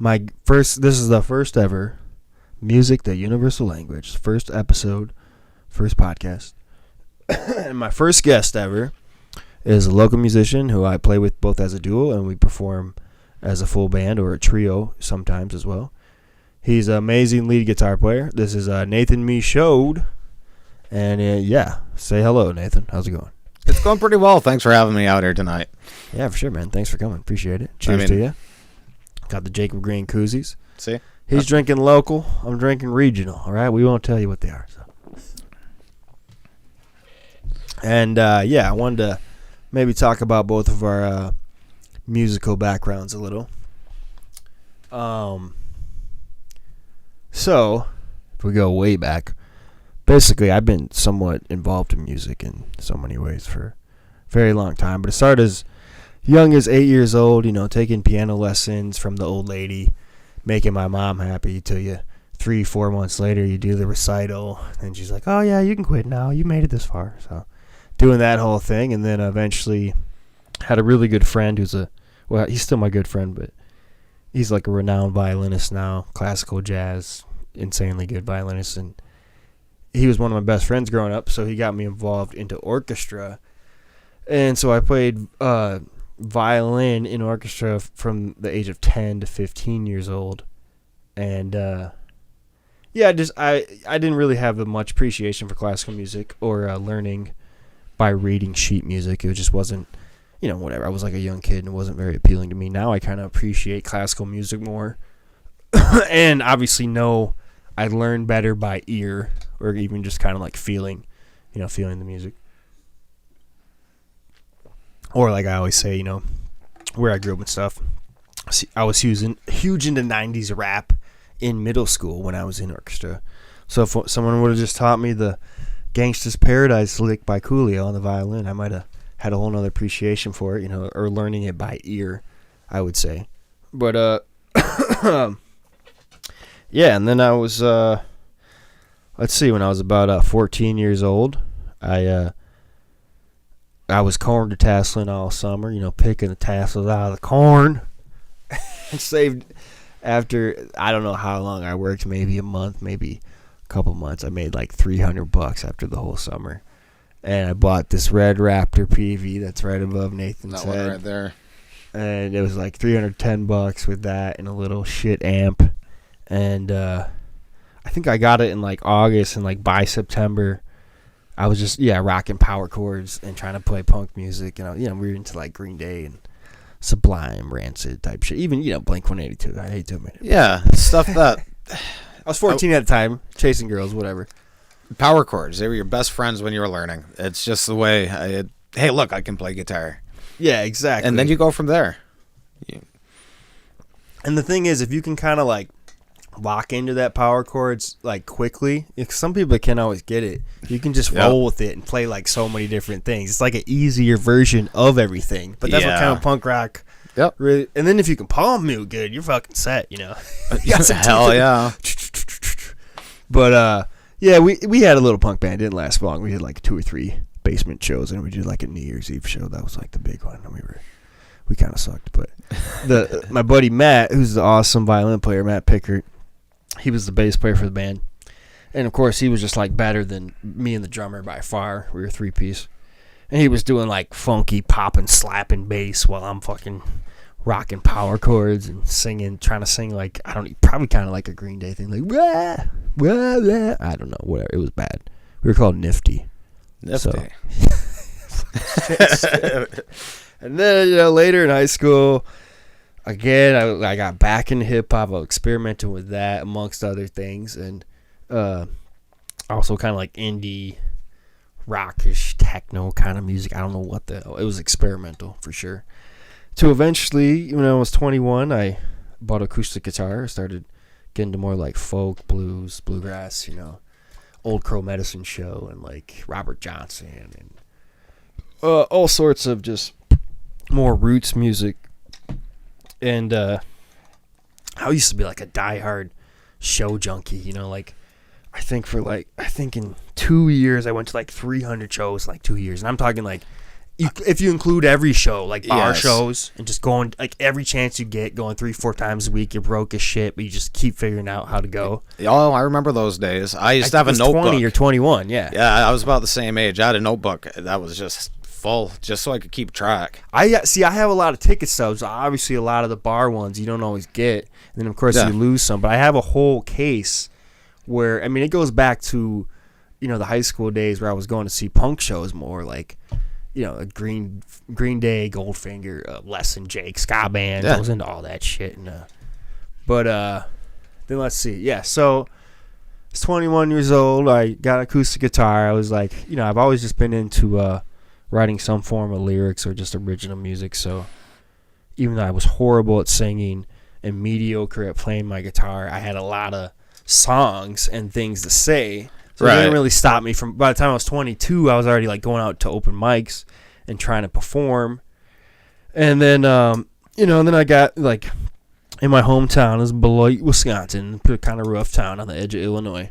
This is the first ever Music the Universal Language. First episode, first podcast. And my first guest ever is a local musician who I play with both as a duo and we perform as a full band or a trio sometimes as well. He's an amazing lead guitar player. This is Nathan Michaud. And say hello, Nathan. How's it going? It's going pretty well. Thanks for having me out here tonight. Yeah, for sure, man. Thanks for coming. Appreciate it. Cheers to you. Got the Jacob Green koozies. See? He's drinking local. I'm drinking regional. All right? We won't tell you what they are. So. And, I wanted to maybe talk about both of our musical backgrounds a little. So, if we go way back, basically I've been somewhat involved in music in so many ways for a very long time. But it started as young as 8 years old, taking piano lessons from the old lady, making my mom happy till 3-4 months later you do the recital and she's like, oh yeah, you can quit now, you made it this far. So doing that whole thing, and then eventually had a really good friend he's still my good friend, but he's like a renowned violinist now, classical jazz, insanely good violinist, and he was one of my best friends growing up, so he got me involved into orchestra. And so I played violin in orchestra from the age of 10 to 15 years old. And I didn't really have much appreciation for classical music or learning by reading sheet music. It just wasn't, whatever. I was like a young kid and it wasn't very appealing to me. Now I kind of appreciate classical music more. And obviously I learn better by ear or even just kind of like feeling the music. Or like I always say, where I grew up and stuff, I was huge into 90s rap in middle school when I was in orchestra. So if someone would have just taught me the Gangsta's Paradise lick by Coolio on the violin, I might have had a whole nother appreciation for it, or learning it by ear, I would say. But, yeah, and then I was, when I was about 14 years old, I was corn tasseling all summer, picking the tassels out of the corn. And saved after, I don't know how long I worked, maybe a month, maybe a couple months. I made like $300 after the whole summer. And I bought this red Raptor PV that's right above Nathan's head. That one right there. And it was like $310 with that and a little shit amp. And I think I got it in like August, and like by September I was just rocking power chords and trying to play punk music. We were into like Green Day and Sublime, Rancid type shit. Even Blink-182. I hate to admit it. Yeah, stuff that I was 14 at the time, chasing girls, whatever. Power chords. They were your best friends when you were learning. It's just the way. Hey, look, I can play guitar. Yeah, exactly. And then you go from there. And the thing is, if you can kind of like lock into that power chords like quickly, some people can't always get it. You can just roll with it and play like so many different things. It's like an easier version of everything. But that's what kind of punk rock. Yep. Really, and then if you can palm mute good, you're fucking set. Hell yeah. But we had a little punk band. It didn't last long. We did like 2 or 3 basement shows, and we did like a New Year's Eve show. That was like the big one. And we kind of sucked. But my buddy Matt, who's the awesome violin player, Matt Pickert, he was the bass player for the band. And, of course, he was just, like, better than me and the drummer by far. We were 3-piece. And he was doing, like, funky popping, slapping bass while I'm fucking rocking power chords and singing, trying to sing, like, I don't know, probably kind of like a Green Day thing. Like, wah, wah, wah. I don't know, whatever. It was bad. We were called Nifty. Nifty. So. And then, later in high school, again, I got back into hip-hop. I was experimenting with that, amongst other things. And also kind of like indie, rockish, techno kind of music. I don't know what the hell. It was experimental, for sure. To eventually, when I was 21, I bought an acoustic guitar. I started getting to more like folk, blues, bluegrass, Old Crow Medicine Show and like Robert Johnson and all sorts of just more roots music. And I used to be like a diehard show junkie, like I think in 2 years I went to like 300 shows, like 2 years, and I'm talking like if you include every show, like bar Yes. shows, and just going like every chance you get, going 3-4 times a week, you're broke as shit, but you just keep figuring out how to go. Oh, I remember those days. I used to have a was notebook. 20 or 21, yeah. Yeah, I was about the same age. I had a notebook that was just full, just so I could keep track. I have a lot of ticket stubs. Obviously, a lot of the bar ones you don't always get, and then of course Yeah. you lose some. But I have a whole case where, I mean, it goes back to, the high school days where I was going to see punk shows more, like, a Green Day, Goldfinger, Les and Jake, ska band. Yeah. I was into all that shit. And then let's see. Yeah, so I was 21 years old. I got an acoustic guitar. I was like, I've always just been into writing some form of lyrics or just original music. So even though I was horrible at singing and mediocre at playing my guitar, I had a lot of songs and things to say. So it Right. didn't really stop me from. By the time I was 22, I was already like going out to open mics and trying to perform. And then, then I got like in my hometown is Beloit, Wisconsin, a kind of rough town on the edge of Illinois.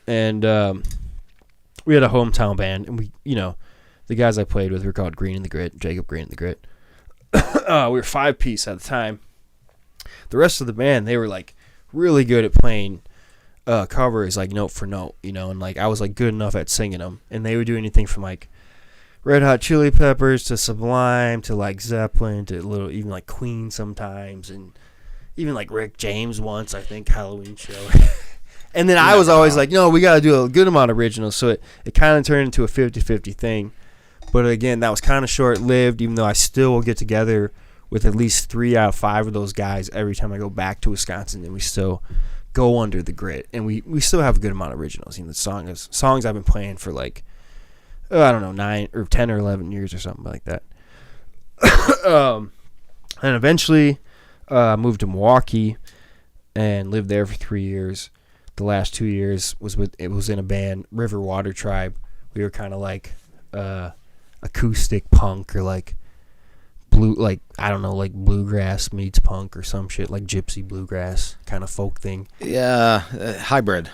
And we had a hometown band, and the guys I played with were called Green and the Grit, Jacob Green and the Grit. We were 5-piece at the time. The rest of the band, they were like really good at playing covers, like note for note, and like I was like good enough at singing them, and they would do anything from like Red Hot Chili Peppers to Sublime to like Zeppelin to even like Queen sometimes, and even like Rick James once, I think, Halloween show. And then I was always like, no, we got to do a good amount of originals, so it kind of turned into a 50-50 thing. But again, that was kind of short-lived, even though I still will get together with at least 3 out of 5 of those guys every time I go back to Wisconsin, and we still go under the grit, and we still have a good amount of originals. The songs I've been playing for like, I don't know, 9 or 10 or 11 years or something like that. And eventually moved to Milwaukee and lived there for 3 years. The last 2 years was in a band, River Water Tribe. We were kind of like acoustic punk or like bluegrass meets punk or some shit, like gypsy bluegrass kind of folk thing. Yeah, hybrid.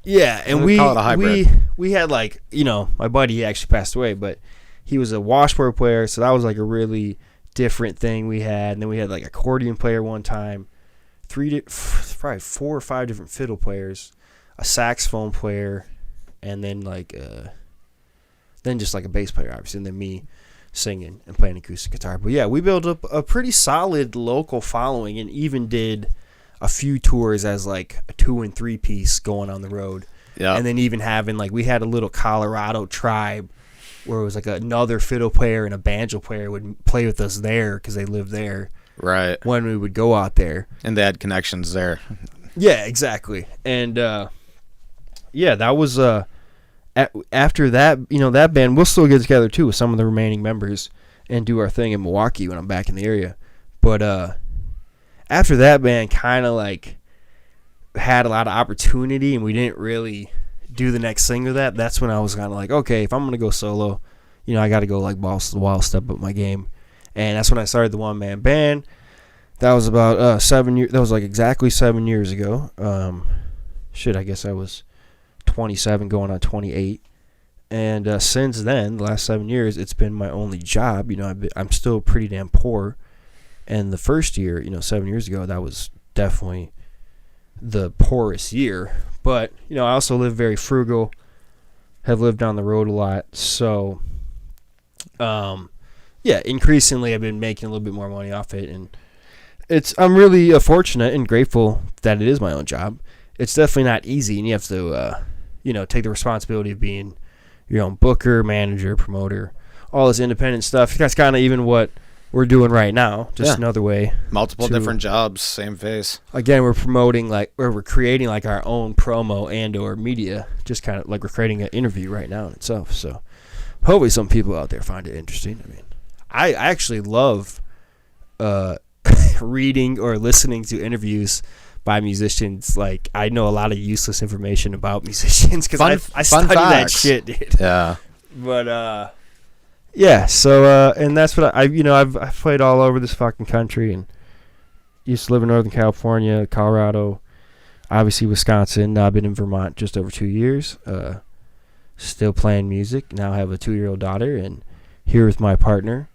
Yeah, and We call it a hybrid. we had like, my buddy, he actually passed away, but he was a washboard player, so that was like a really different thing we had. And then we had like accordion player one time, probably 4 or 5 different fiddle players, a saxophone player, and then just like a bass player, obviously, and then me singing and playing acoustic guitar. But yeah, we built up a pretty solid local following, and even did a few tours as like a 2 and 3 piece going on the road. Yeah. And then even having like, we had a little Colorado tribe where it was like another fiddle player and a banjo player would play with us there because they lived there. Right. When we would go out there. And they had connections there. Yeah, exactly. And that was after that, that band, we'll still get together too with some of the remaining members and do our thing in Milwaukee when I'm back in the area. But after that band kind of like had a lot of opportunity and we didn't really do the next thing with that, that's when I was kind of like, okay, if I'm going to go solo, I got to go like balls to the wall, step up my game. And that's when I started the one-man band. That was about 7 years. That was like exactly 7 years ago. I guess I was 27 going on 28. And since then, the last 7 years, it's been my only job. I'm still pretty damn poor. And the first year, 7 years ago, that was definitely the poorest year. But, I also live very frugal, have lived on the road a lot. So, increasingly I've been making a little bit more money off it. And I'm really fortunate and grateful that it is my own job. It's definitely not easy, and you have to, take the responsibility of being your own booker, manager, promoter, all this independent stuff. That's kind of even what we're doing right now, just another way. Multiple different jobs, same face. Again, we're promoting we're creating like our own promo and or media, just kind of like we're creating an interview right now in itself. So hopefully some people out there find it interesting. I mean, I actually love reading or listening to interviews by musicians. Like, I know a lot of useless information about musicians because I study that shit, dude. Yeah. But so and that's what I've played all over this fucking country, and used to live in Northern California, Colorado, obviously Wisconsin. Now I've been in Vermont just over 2 years. Still playing music. Now I have a 2-year-old daughter, and here with my partner,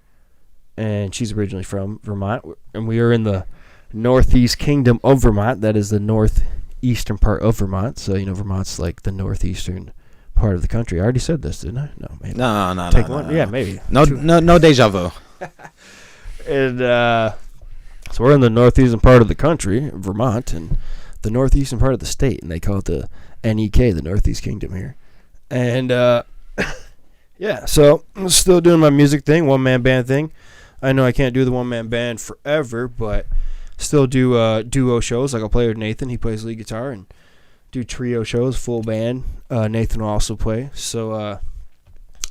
and she's originally from Vermont, and we are in the Northeast Kingdom of Vermont. That is the northeastern part of Vermont. So, Vermont's like the northeastern part of the country. I already said this, didn't I? No, maybe. No. Take one? Yeah, maybe. No deja vu. And so we're in the northeastern part of the country, Vermont, and the northeastern part of the state, and they call it the NEK, the Northeast Kingdom here. And yeah, so I'm still doing my music thing, one-man band thing. I know I can't do the one-man band forever, but still do duo shows. Like I'll play with Nathan. He plays lead guitar, and do trio shows, full band. Nathan will also play. So,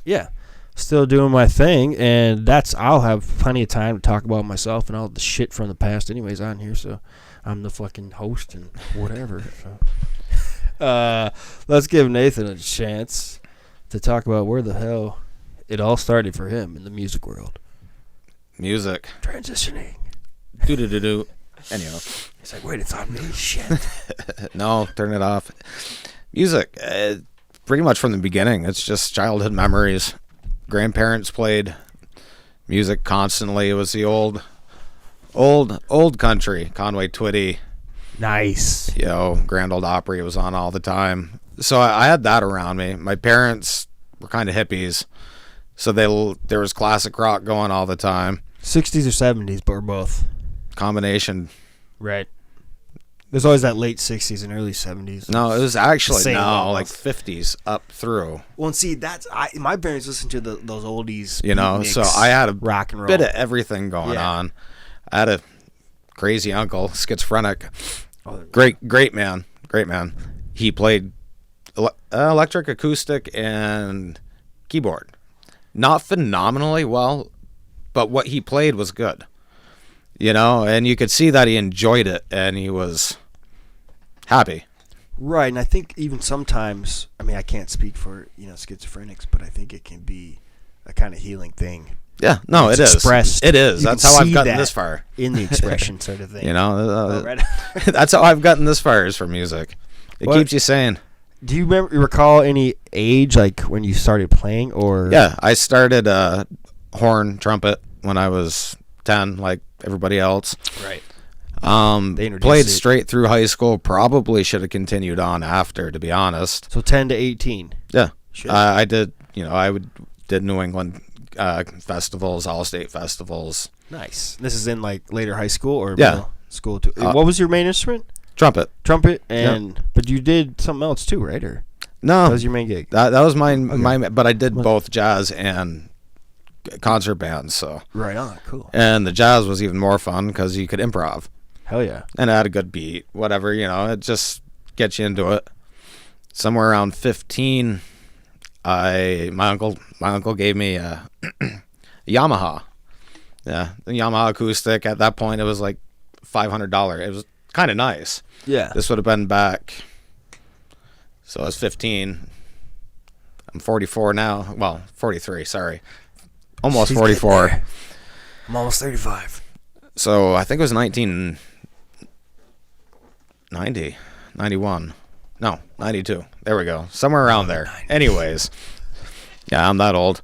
yeah, still doing my thing, and I'll have plenty of time to talk about myself and all the shit from the past anyways on here, so I'm the fucking host and whatever. So. Let's give Nathan a chance to talk about where the hell it all started for him in the music world. Music. Transitioning. Do. Anyhow. He's like, wait, it's on me? Shit. No, turn it off. Music. Pretty much from the beginning. It's just childhood memories. Grandparents played music constantly. It was the old country. Conway Twitty. Nice. Grand Ole Opry was on all the time. So I had that around me. My parents were kind of hippies. So there was classic rock going all the time. 60s or 70s, but we're both. Combination. Right. There's always that late 60s and early 70s. No, it was actually like 50s up through. Well, and see, my parents listened to those oldies. So I had a rock and roll. Bit of everything going on. I had a crazy uncle, schizophrenic. Great man. He played electric, acoustic, and keyboard. Not phenomenally well, but what he played was good. And you could see that he enjoyed it and he was happy. Right, and I think even sometimes, I can't speak for, schizophrenics, but I think it can be a kind of healing thing. Yeah, no, it is. Expressed. It is. That's how I've gotten this far. In the expression sort of thing. That's how I've gotten this far is for music. It keeps you sane. Do you recall any age, like when you started playing, or? Yeah, I started horn, trumpet when I was 10, like everybody else. Right. Played straight through high school. Probably should have continued on after, to be honest. So 10 to 18. Yeah. I did. Did New England festivals, all state festivals. Nice. This is in like later high school or middle school too. What was your main instrument? Trumpet, and but you did something else too, right? Or no, that was your main gig. That was my. But I did both jazz and concert bands. So right on, cool. And the jazz was even more fun because you could improv. Hell yeah! And it had a good beat, whatever. It just gets you into it. Somewhere around 15, my uncle gave me a Yamaha. Yeah, the Yamaha acoustic. At that point, it was like $500. It was kind of nice. Yeah. This would have been back. So I was 15. I'm 44 now. Well, 43. Sorry, almost 44. I'm almost 35. So I think it was 1990, 91. No, 92. There we go. Somewhere around there. 90s. Anyways. Yeah, I'm that old.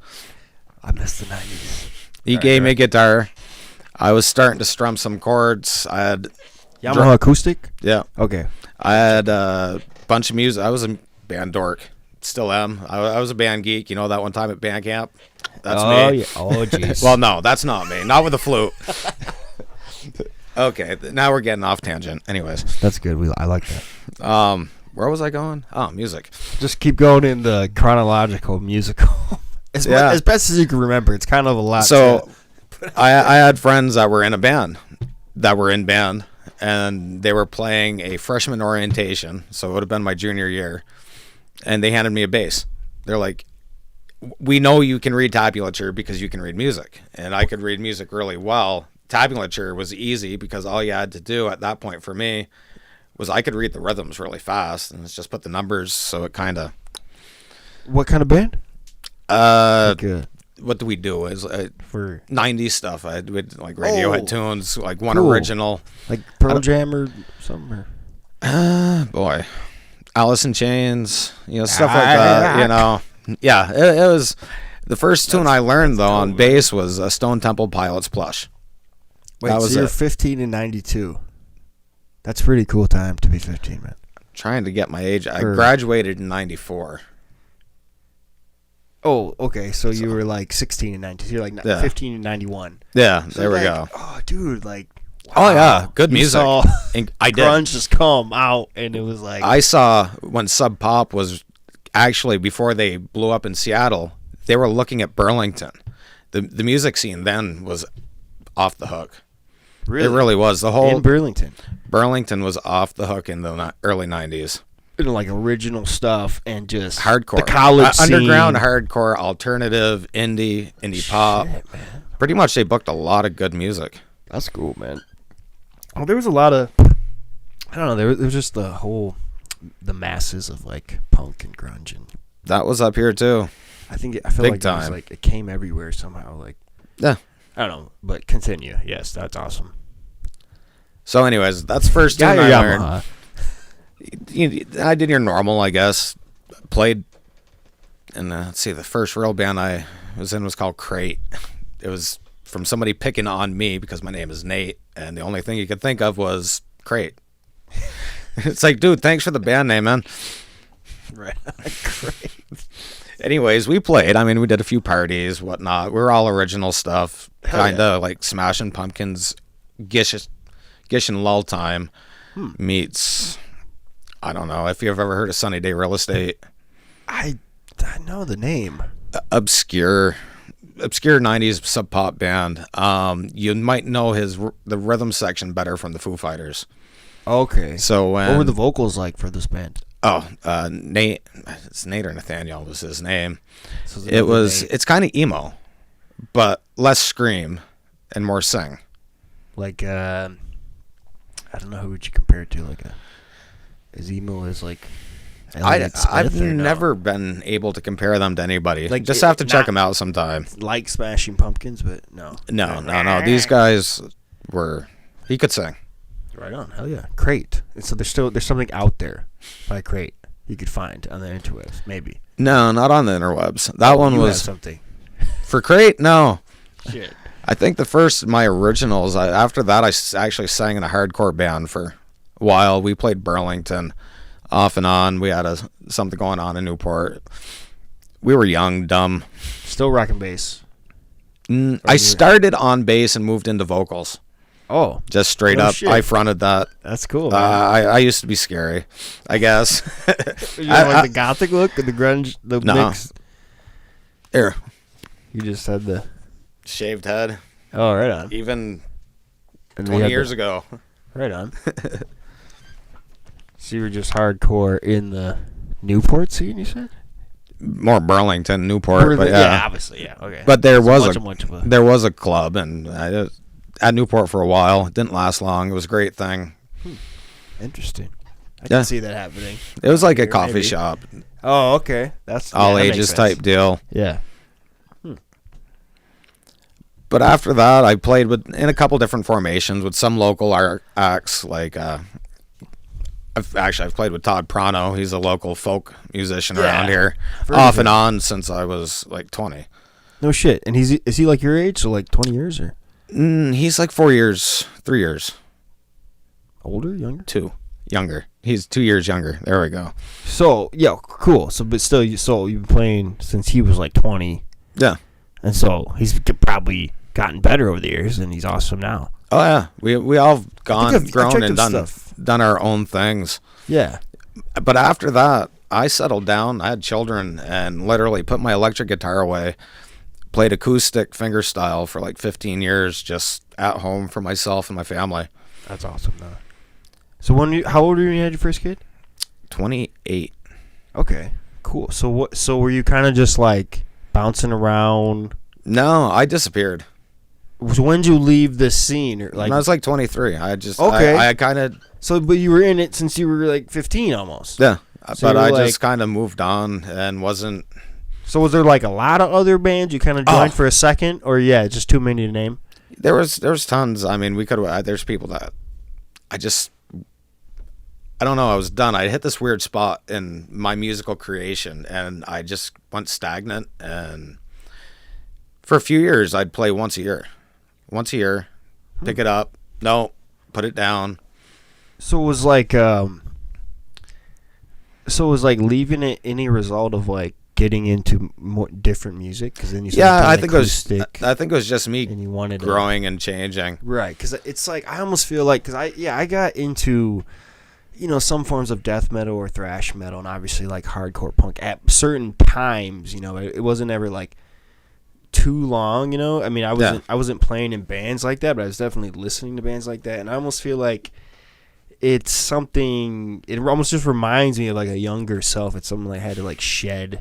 I miss the 90s. He gave me a guitar. I was starting to strum some chords. I had Yamaha acoustic? Yeah. Okay. I had a bunch of music. I was a band dork. Still am. I was a band geek. That one time at band camp? That's me. Yeah. Oh, jeez. Well, no, that's not me. Not with the flute. Okay, now we're getting off tangent. Anyways. That's good. I like that. Where was I going? Oh, music. Just keep going in the chronological musical. As best as you can remember. It's kind of a lot. So I had friends that were in a band, and they were playing a freshman orientation. So it would have been my junior year. And they handed me a bass. They're like, we know you can read tablature because you can read music. And I could read music really well. Tablature was easy because all you had to do at that point for me was I could read the rhythms really fast and it's just put the numbers. So it kind of. What kind of band? What do we do? Is for 90s stuff. I would like Radiohead tunes, like one original, like Pearl Jam or something. Boy, Alice in Chains, stuff like that. Yeah, it was. The first tune I learned, though, on bass was a Stone Temple Pilots Plush. Wait, so you're 15 in 92. That's a pretty cool time to be 15, man. Trying to get my age. I graduated in 94. Oh, okay. So you were like 16 in 92. You're like 15 in 91. Yeah, so there we go. Oh, dude, like. Wow. Oh, yeah. Good music. I did. Grunge just come out, and it was like. I saw when Sub Pop was actually, before they blew up in Seattle, they were looking at Burlington. The music scene then was off the hook. Really? It really was. The whole. In Burlington. Burlington was off the hook in the early 90s. Like original stuff and just hardcore, the college scene. Underground hardcore, alternative, indie pop. Shit, man. Pretty much, they booked a lot of good music. That's cool, man. Well, there was a lot of, I don't know. There was just the masses of like punk and grunge, and that was up here too. I feel Big like time. it was like it came everywhere somehow. Like, yeah, I don't know, but continue. Yes, that's awesome. So, anyways, that's the first tune I learned. I did your normal, I guess. Played, and let's see, the first real band I was in was called Crate. It was from somebody picking on me because my name is Nate, and the only thing you could think of was Crate. It's like, dude, thanks for the band name, man. Right. Great. Anyways, we played. I mean, we did a few parties, whatnot. We were all original stuff, kind of like Smashing Pumpkins, Gish and Lull Time meets, I don't know, if you've ever heard of Sunny Day Real Estate. I know the name. Obscure 90s sub pop band. You might know the rhythm section better from the Foo Fighters. Okay. So what were the vocals like for this band? Oh, Nate. It's Nate or Nathaniel was his name. So it's kind of emo, but less scream and more sing. Like I don't know, who would you compare it to? Like as emo as like. I've never been able to compare them to anybody. Like, just have to check them out sometime. Like Smashing Pumpkins, but no. No. These guys were. He could sing. Right on, hell yeah. Crate. So there's something out there by Crate you could find on the interwebs, maybe. No, not on the interwebs. That one was something for Crate. No. Shit. I think my originals. After that, I actually sang in a hardcore band for a while. We played Burlington. Off and on, we had something going on in Newport. We were young, dumb. Still rocking bass. I started on bass and moved into vocals. Oh, just straight up. Shit. I fronted that. That's cool. I used to be scary, I guess. You know, like the gothic look and the grunge, the mix. Here, you just had the shaved head. Oh, right on. Even 20 years ago. Right on. So you were just hardcore in the Newport scene, you said? More Burlington, Newport, but yeah, obviously, yeah, okay. But there was a club, and I at Newport for a while. It didn't last long. It was a great thing. Interesting. I can see that happening. It was like a coffee shop. Oh, okay. That's all ages type deal. Yeah. But after that, I played in a couple different formations with some local acts like. I've played with Todd Prano. He's a local folk musician around here, off and on since I was like 20. No shit. And is he like your age, so like 20 years or? He's like 4 years, 3 years. Older, younger? 2. Younger. He's 2 years younger. There we go. So yeah, cool. So but still, you've been playing since he was like 20. Yeah. And so he's probably gotten better over the years, and he's awesome now. Oh yeah, we all grown and done our own things. Yeah, but after that, I settled down. I had children, and literally put my electric guitar away. Played acoustic fingerstyle for like 15 years, just at home for myself and my family. That's awesome, though. So how old were you when you had your first kid? 28. Okay, cool. So were you kind of just like bouncing around? No, I disappeared. So when did you leave the scene? Or like, when I was like 23. I just okay. I kind of. So, but you were in it since you were like 15 almost. Yeah, so but I just kind of moved on and wasn't. So was there like a lot of other bands you kind of joined for a second, or just too many to name? There was tons. I mean, we could. There's people that I don't know. I was done. I hit this weird spot in my musical creation, and I just went stagnant and. For a few years, I'd play once a year. Once a year, pick it up. No, put it down. So it was like, leaving it any result of like getting into more different music? Because then you I think it was just me and you wanted growing and changing. Right, because it's like I almost feel like I got into some forms of death metal or thrash metal, and obviously like hardcore punk at certain times. It wasn't ever like too long. I mean, I wasn't playing in bands like that, but I was definitely listening to bands like that, and I almost feel like it's something. It almost just reminds me of like a younger self. It's something I had to like shed.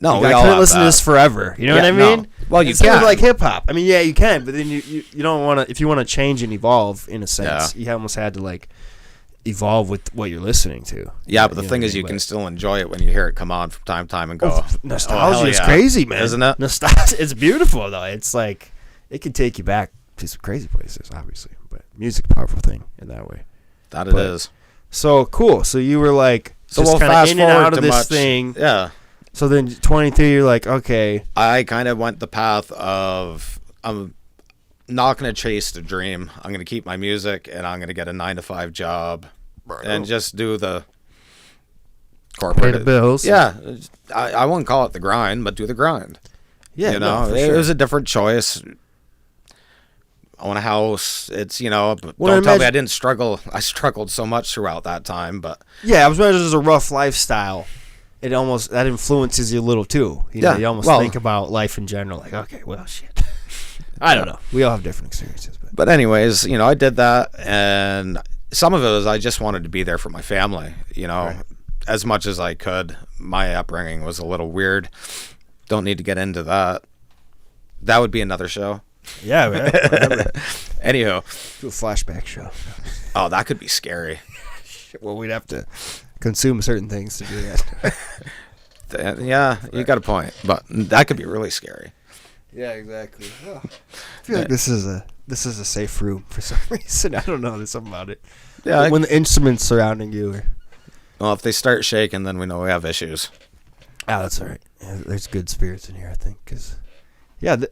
No, I couldn't listen to this forever. You know what I mean? No. Well, you it's can. Sort of like hip hop. I mean, yeah, you can, but then you don't want to. If you want to change and evolve, in a sense, you almost had to like evolve with what you're listening to. Yeah, but the thing is, you can still enjoy it when you hear it come on from time to time and go. Nostalgia is crazy, man. Isn't it? Nostalgia. It's beautiful though. It's like it can take you back to some crazy places, obviously. But music's a powerful thing in that way. It is. So cool. So you were like just kind of in and out of this thing. Yeah. So then 23, you're like, okay. I kind of went the path of I'm not going to chase the dream. I'm going to keep my music, and I'm going to get a 9-to-5 job and just do the corporate. Pay the bills. Yeah. I wouldn't call it the grind, but do the grind. Yeah, it was a different choice. Own a house. It's, but don't tell me I didn't struggle. I struggled so much throughout that time, but. Yeah, I was imagining it was a rough lifestyle. That influences you a little too. You almost think about life in general, like, okay, well, shit. I don't know. We all have different experiences. But anyways, I did that, and some of it was I just wanted to be there for my family, right. as much as I could. My upbringing was a little weird. Don't need to get into that. That would be another show. Yeah, man. Whatever. Anywho. Do a flashback show. Oh, that could be scary. Well, we'd have to consume certain things to do that. Yeah, you got a point, but that could be really scary. Yeah, exactly. Oh. I feel like this is a safe room for some reason. I don't know. There's something about it. Yeah, when the instruments surrounding you are. Well, if they start shaking, then we know we have issues. Oh, that's all right. Yeah, there's good spirits in here, I think.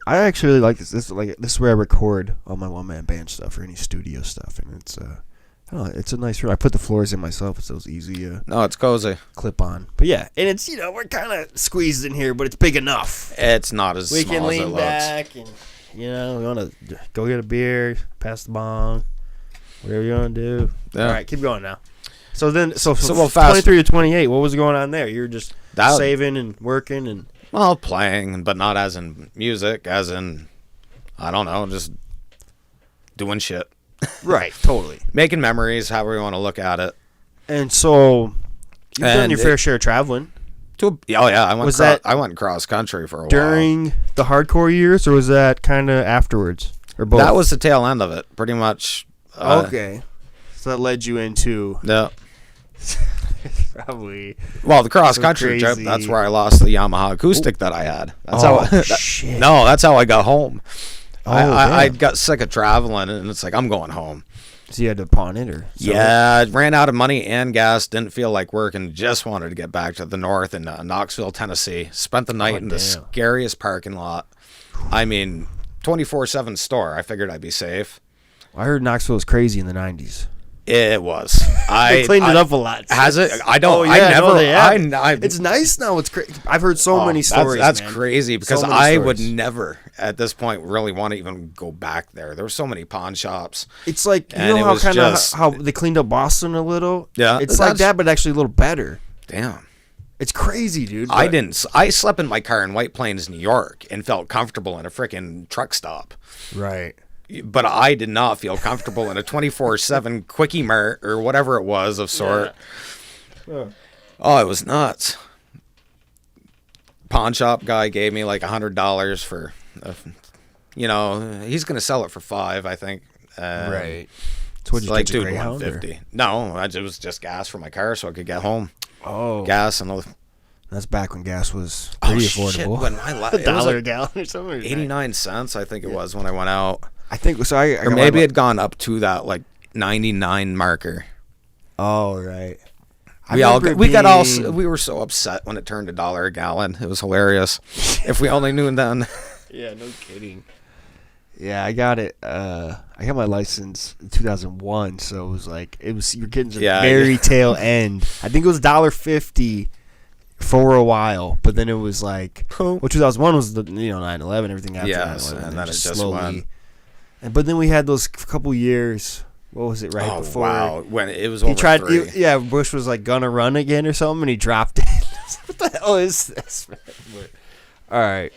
I actually really like this. This is where I record all my one-man band stuff or any studio stuff, and it's it's a nice room. I put the floors in myself, so it's easy. No, it's cozy. Clip on, but yeah, and it's we're kind of squeezed in here, but it's big enough. It's not as we small can as it lean back and we want to go get a beer, pass the bong, whatever you want to do. Yeah. All right, keep going now. So we'll 23 to 28. What was going on there? You were just saving and working and. Well, playing, but not as in music, as in, I don't know, just doing shit. Right, totally. Making memories, however you want to look at it. And so, you've done your fair share of traveling. I went cross country for a while. During the hardcore years, or was that kind of afterwards? Or both? That was the tail end of it, pretty much. Okay. So that led you into... Yeah. Probably. Well, the cross country trip, that's where I lost the Yamaha acoustic that I had. Shit. No, that's how I got home. I damn. got sick of traveling, and it's like, I'm going home. So you had to pawn it, or? Yeah, ran out of money and gas, didn't feel like working, just wanted to get back to the north in Knoxville, Tennessee. Spent the night in the scariest parking lot. I mean, 24/7 store. I figured I'd be safe. I heard Knoxville was crazy in the 90s. It was. They cleaned it up a lot. Has it? I don't. Oh, yeah, it's nice now. It's crazy. I've heard so many stories. That's crazy because I would never, at this point, really want to even go back there. There were so many pawn shops. It's like how they cleaned up Boston a little. Yeah, it's like that, but actually a little better. Damn. It's crazy, dude. I slept in my car in White Plains, New York, and felt comfortable in a freaking truck stop. Right. But I did not feel comfortable in a 24/7 Quickie Mart or whatever it was of sort. Yeah. Oh, it was nuts. Pawn shop guy gave me like $100 for, he's going to sell it for $5, I think. Right. So what, like, dude, $150. No, it was just gas for my car so I could get home. Oh. Gas and all. That's back when gas was pretty affordable. Shit, when $1 a gallon or something. 89 cents, I think it was when I went out. I think so. Or maybe it had gone up to that like 99 marker. Oh, right. We were so upset when it turned $1 a gallon. It was hilarious. If we only knew then. Yeah, no kidding. Yeah, I got it. I got my license in 2001, so it was you're getting to the very tail end. I think it was $1.50 for a while, but then it was like, well, 2001 was the 9/11, everything after 9/11, and then it just slowly. But then we had those couple years. What was it before? Wow, when it was he tried. Bush was like gonna run again or something, and he dropped it. What the hell is this, man? All right.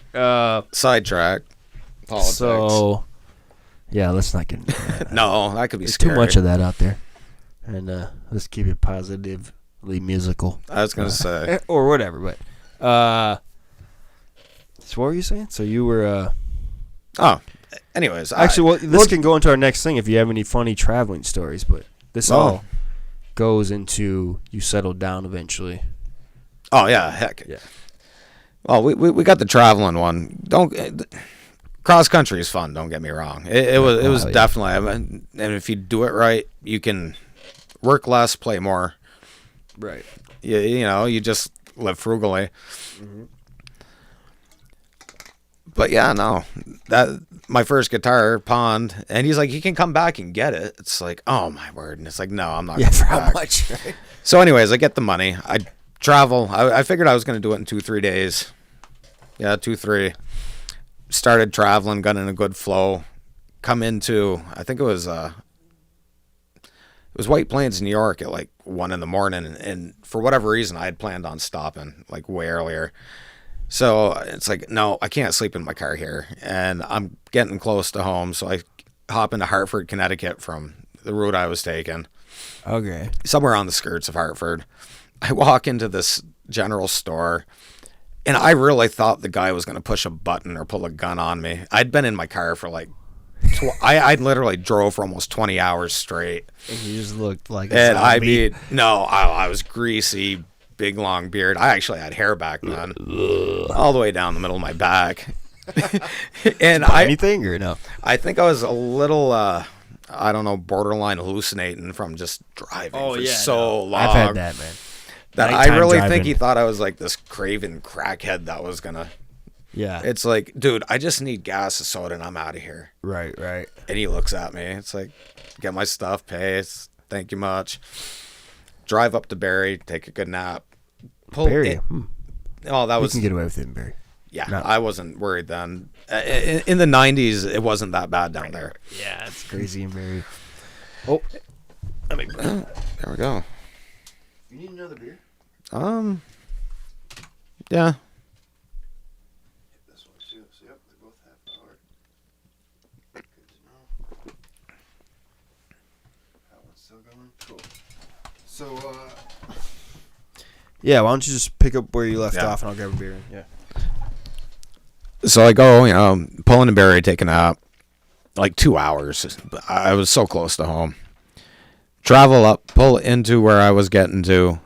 Sidetrack. Politics. So, yeah, let's not get into that. No, that could be There's scary. too much of that out there. And let's keep it positively musical. I was going to say. Or whatever, but. So what were you saying? So you were. Anyways. Actually, this can go into our next thing if you have any funny traveling stories, but this all goes into you settled down eventually. Oh, yeah, heck. Yeah. Well, we got the traveling one. Cross country is fun. Don't get me wrong. It was definitely. And if you do it right, you can work less, play more. Right. You just live frugally. Mm-hmm. But yeah, no, that my first guitar pawned, and he's like, "You can come back and get it." It's like, oh my word! And it's like, no, I'm not. Yeah, for back. how much? Right? So, anyways, I get the money. I travel. I figured I was going to do it in 2-3 days. Yeah, 2-3. Started traveling, got in a good flow. Come into, I think it was White Plains, New York at like 1 a.m, and for whatever reason, I had planned on stopping like way earlier. So it's like, no, I can't sleep in my car here, and I'm getting close to home. So I hop into Hartford, Connecticut from the route I was taking. Okay. Somewhere on the skirts of Hartford. I walk into this general store, and I really thought the guy was going to push a button or pull a gun on me. I'd been in my car for like, I literally drove for almost 20 hours straight. And you just looked like a zombie. I was greasy, big long beard. I actually had hair back then, all the way down the middle of my back. And anything or no? I think I was a little, borderline hallucinating from just driving for so long. I've had that, man. That I really think he thought I was like this craven crackhead that was gonna. Yeah. It's like, dude, I just need gas, a soda, and I'm out of here. Right. And he looks at me. It's like, get my stuff, pay. Thank you much. Drive up to Barrie, take a good nap. Barrie. Oh, that was. You can get away with it in Barrie. Yeah, I wasn't worried then. In the 90s, it wasn't that bad down there. Yeah, it's crazy in Barrie. Oh, there we go. You need another beer? Yeah. This one too. So, yep, they're both half hour. Good to know. That one's still going? Cool. So, yeah, why don't you just pick up where you left off and I'll grab a beer. Yeah. So I go, pulling a Barrie, taking a nap, like 2 hours. I was so close to home. Travel up, pull into where I was getting to,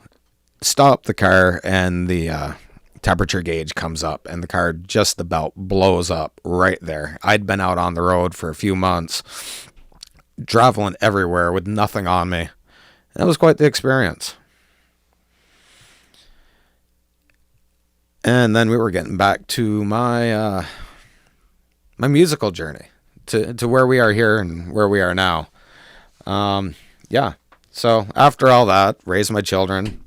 stop the car, and the temperature gauge comes up, and the car just about blows up right there. I'd been out on the road for a few months, traveling everywhere with nothing on me. That was quite the experience. And then we were getting back to my my musical journey, to where we are here and where we are now. Yeah. So after all that, raised my children,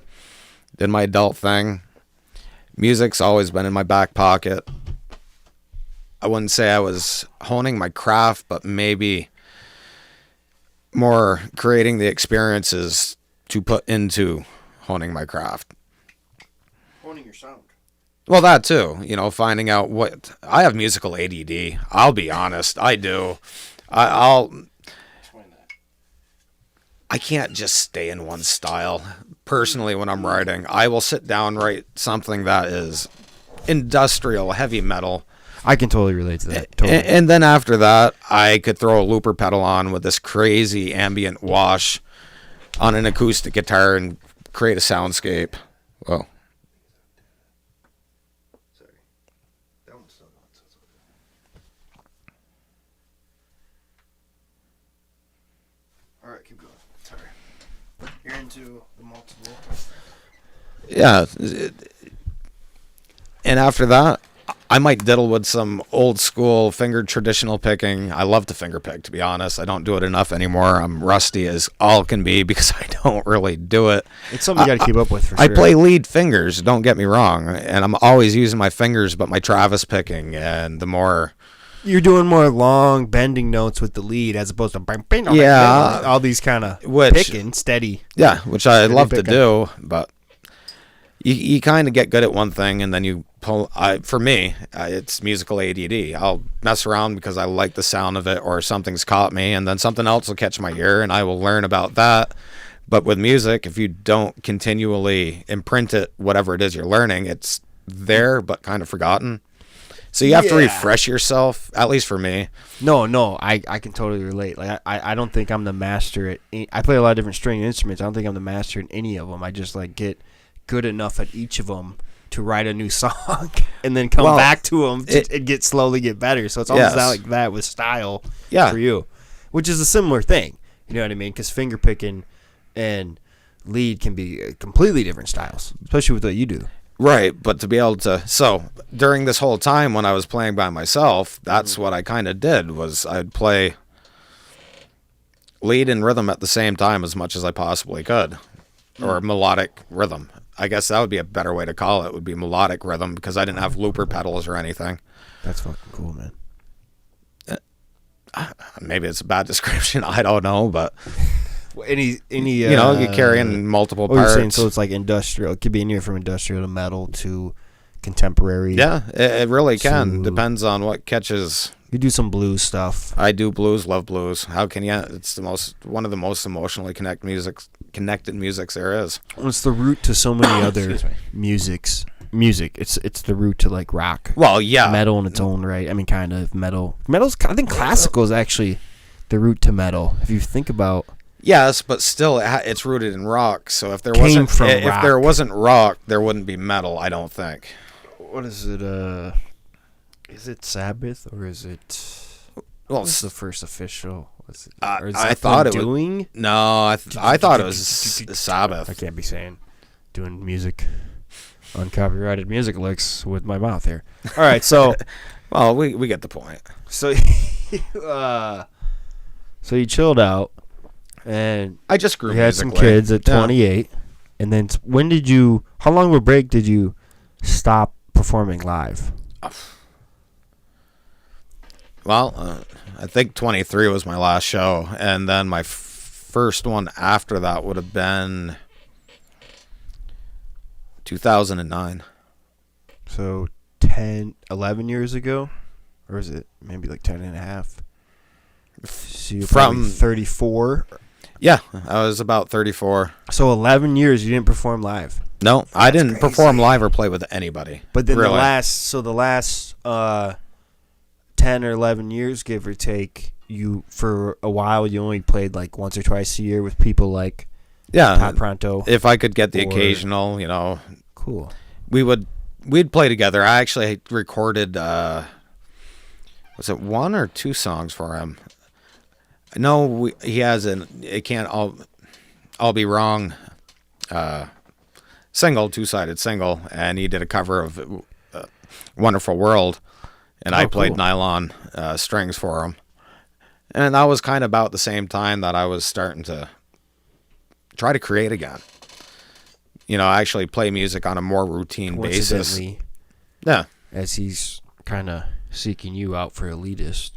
did my adult thing. Music's always been in my back pocket. I wouldn't say I was honing my craft, but maybe more creating the experiences to put into honing my craft. Honing your sound. Well, that too. Finding out what I have musical ADD. I'll be honest, I do. I can't just stay in one style. Personally, when I'm writing, I will sit down, write something that is industrial, heavy metal. I can totally relate to that. Totally. And then after that, I could throw a looper pedal on with this crazy ambient wash on an acoustic guitar and create a soundscape. Whoa. Sorry. That one's still going, so it's okay. All right, keep going. Sorry. You're into the multiple. Yeah. And after that, I might diddle with some old school fingered traditional picking. I love to finger pick, to be honest. I don't do it enough anymore. I'm rusty as all can be because I don't really do it. It's something you got to keep up with for sure. I play lead fingers, don't get me wrong, and I'm always using my fingers, but my Travis picking, and the more... You're doing more long bending notes with the lead as opposed to all these kind of picking steady. Yeah, which I love to do, but you kind of get good at one thing, and then you pull. For me, it's musical ADD. I'll mess around because I like the sound of it, or something's caught me, and then something else will catch my ear, and I will learn about that. But with music, if you don't continually imprint it, whatever it is you're learning, it's there but kind of forgotten. So you have to refresh yourself, at least for me. No, I can totally relate. Like I don't think I'm the master at. I play a lot of different string instruments. I don't think I'm the master in any of them. I just like get good enough at each of them to write a new song and then come back to them and slowly get better. So it's almost like that with style for you, which is a similar thing. You know what I mean? Because finger picking and lead can be completely different styles, especially with what you do. Right, but to be able to... So, during this whole time when I was playing by myself, that's what I kind of did, was I'd play lead and rhythm at the same time as much as I possibly could. Or melodic rhythm. I guess that would be a better way to call it, would be melodic rhythm, because I didn't have looper pedals or anything. That's fucking cool, man. Maybe it's a bad description, I don't know, but... Any you know, you carry in multiple parts. You're saying, so it's like industrial. It could be anywhere from industrial to metal to contemporary. Yeah, it really can. Depends on what catches. You do some blues stuff. I do blues, love blues. How can you? It's one of the most emotionally connected musics there is. Well, it's the root to so many other music. It's the root to like rock. Well, yeah, metal in its own right. I mean, kind of metal. I think classical is actually the root to metal. If you think about. Yes, but still, it's rooted in rock. So if there wasn't rock, there wouldn't be metal. I don't think. What is it? Is it Sabbath or is it? Well, what's the first official? I thought it was. No, I thought it was Sabbath. I can't be saying doing music, uncopyrighted music licks with my mouth here. All right, so. Well, we get the point. So, so you chilled out. And I just grew. You had some kids at 28, and then how long of a break did you stop performing live? Well, I think 23 was my last show, and then my first one after that would have been 2009. So 11 years ago, or is it maybe like 10 and a half? So you're from 34. Yeah, I was about 34. So 11 years you didn't perform live? No, I didn't perform live or play with anybody. But then the last 10 or 11 years, give or take, you for a while you only played like once or twice a year with people like Pat Pronto. If I could get the occasional, you know. Cool. We'd play together. I actually recorded was it one or two songs for him? No, he has It Can't All Be Wrong single, two-sided single, and he did a cover of Wonderful World, and I played nylon strings for him. And that was kind of about the same time that I was starting to try to create again. You know, actually play music on a more routine basis. Yeah. As he's kind of seeking you out for Elitist.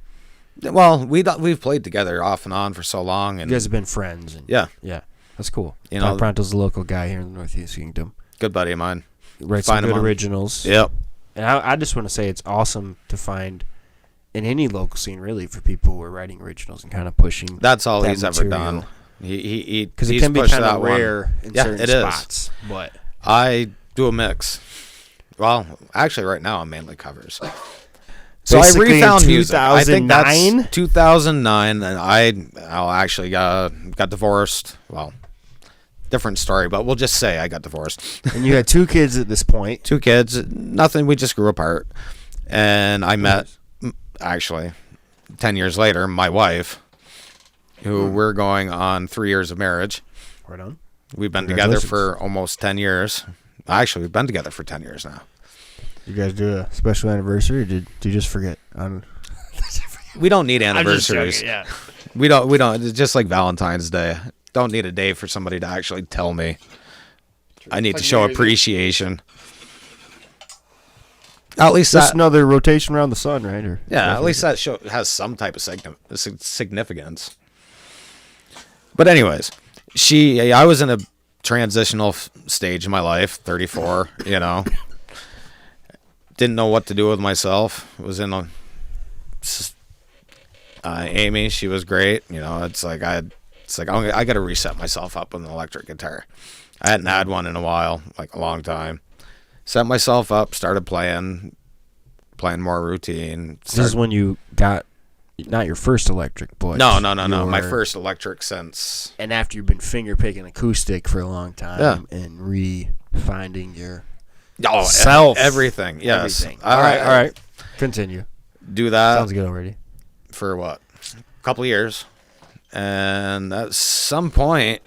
Well, we've played together off and on for so long, and you guys have been friends. And yeah, that's cool. You know, Pronto's a local guy here in the Northeast Kingdom. Good buddy of mine. Writes some good originals. Yep. And I just want to say it's awesome to find in any local scene, really, for people who are writing originals and kind of pushing. That's all he's ever done. Because it can be kind of rare in certain spots. But I do a mix. Well, actually, right now I'm mainly covers. So I refound music. I think that's 2009, and I actually got divorced. Well, different story, but we'll just say I got divorced. And you had 2 kids at this point. 2 kids, nothing. We just grew apart, and I met, actually, 10 years later, my wife, who we're going on 3 years of marriage. Right on. We've been together for almost 10 years. Actually, we've been together for 10 years now. You guys do a special anniversary, or did you just forget? We don't need anniversaries. Yeah. We don't. It's just like Valentine's Day. Don't need a day for somebody to actually tell me. I need to show appreciation. At least just another rotation around the sun, right? Or yeah, at least that show has some type of significance. But anyways, I was in a transitional stage in my life, 34, didn't know what to do with myself. Was in Amy, she was great. It's like I got to reset myself up with an electric guitar. I hadn't had one in a while, like a long time. Set myself up, started playing more routine. This is when you got not your first electric, but no. My first electric since. And after you've been finger picking acoustic for a long time and refinding your self, everything. Yes. Everything. All right. Continue. Do that. Sounds good already. For what? A couple of years, and at some point,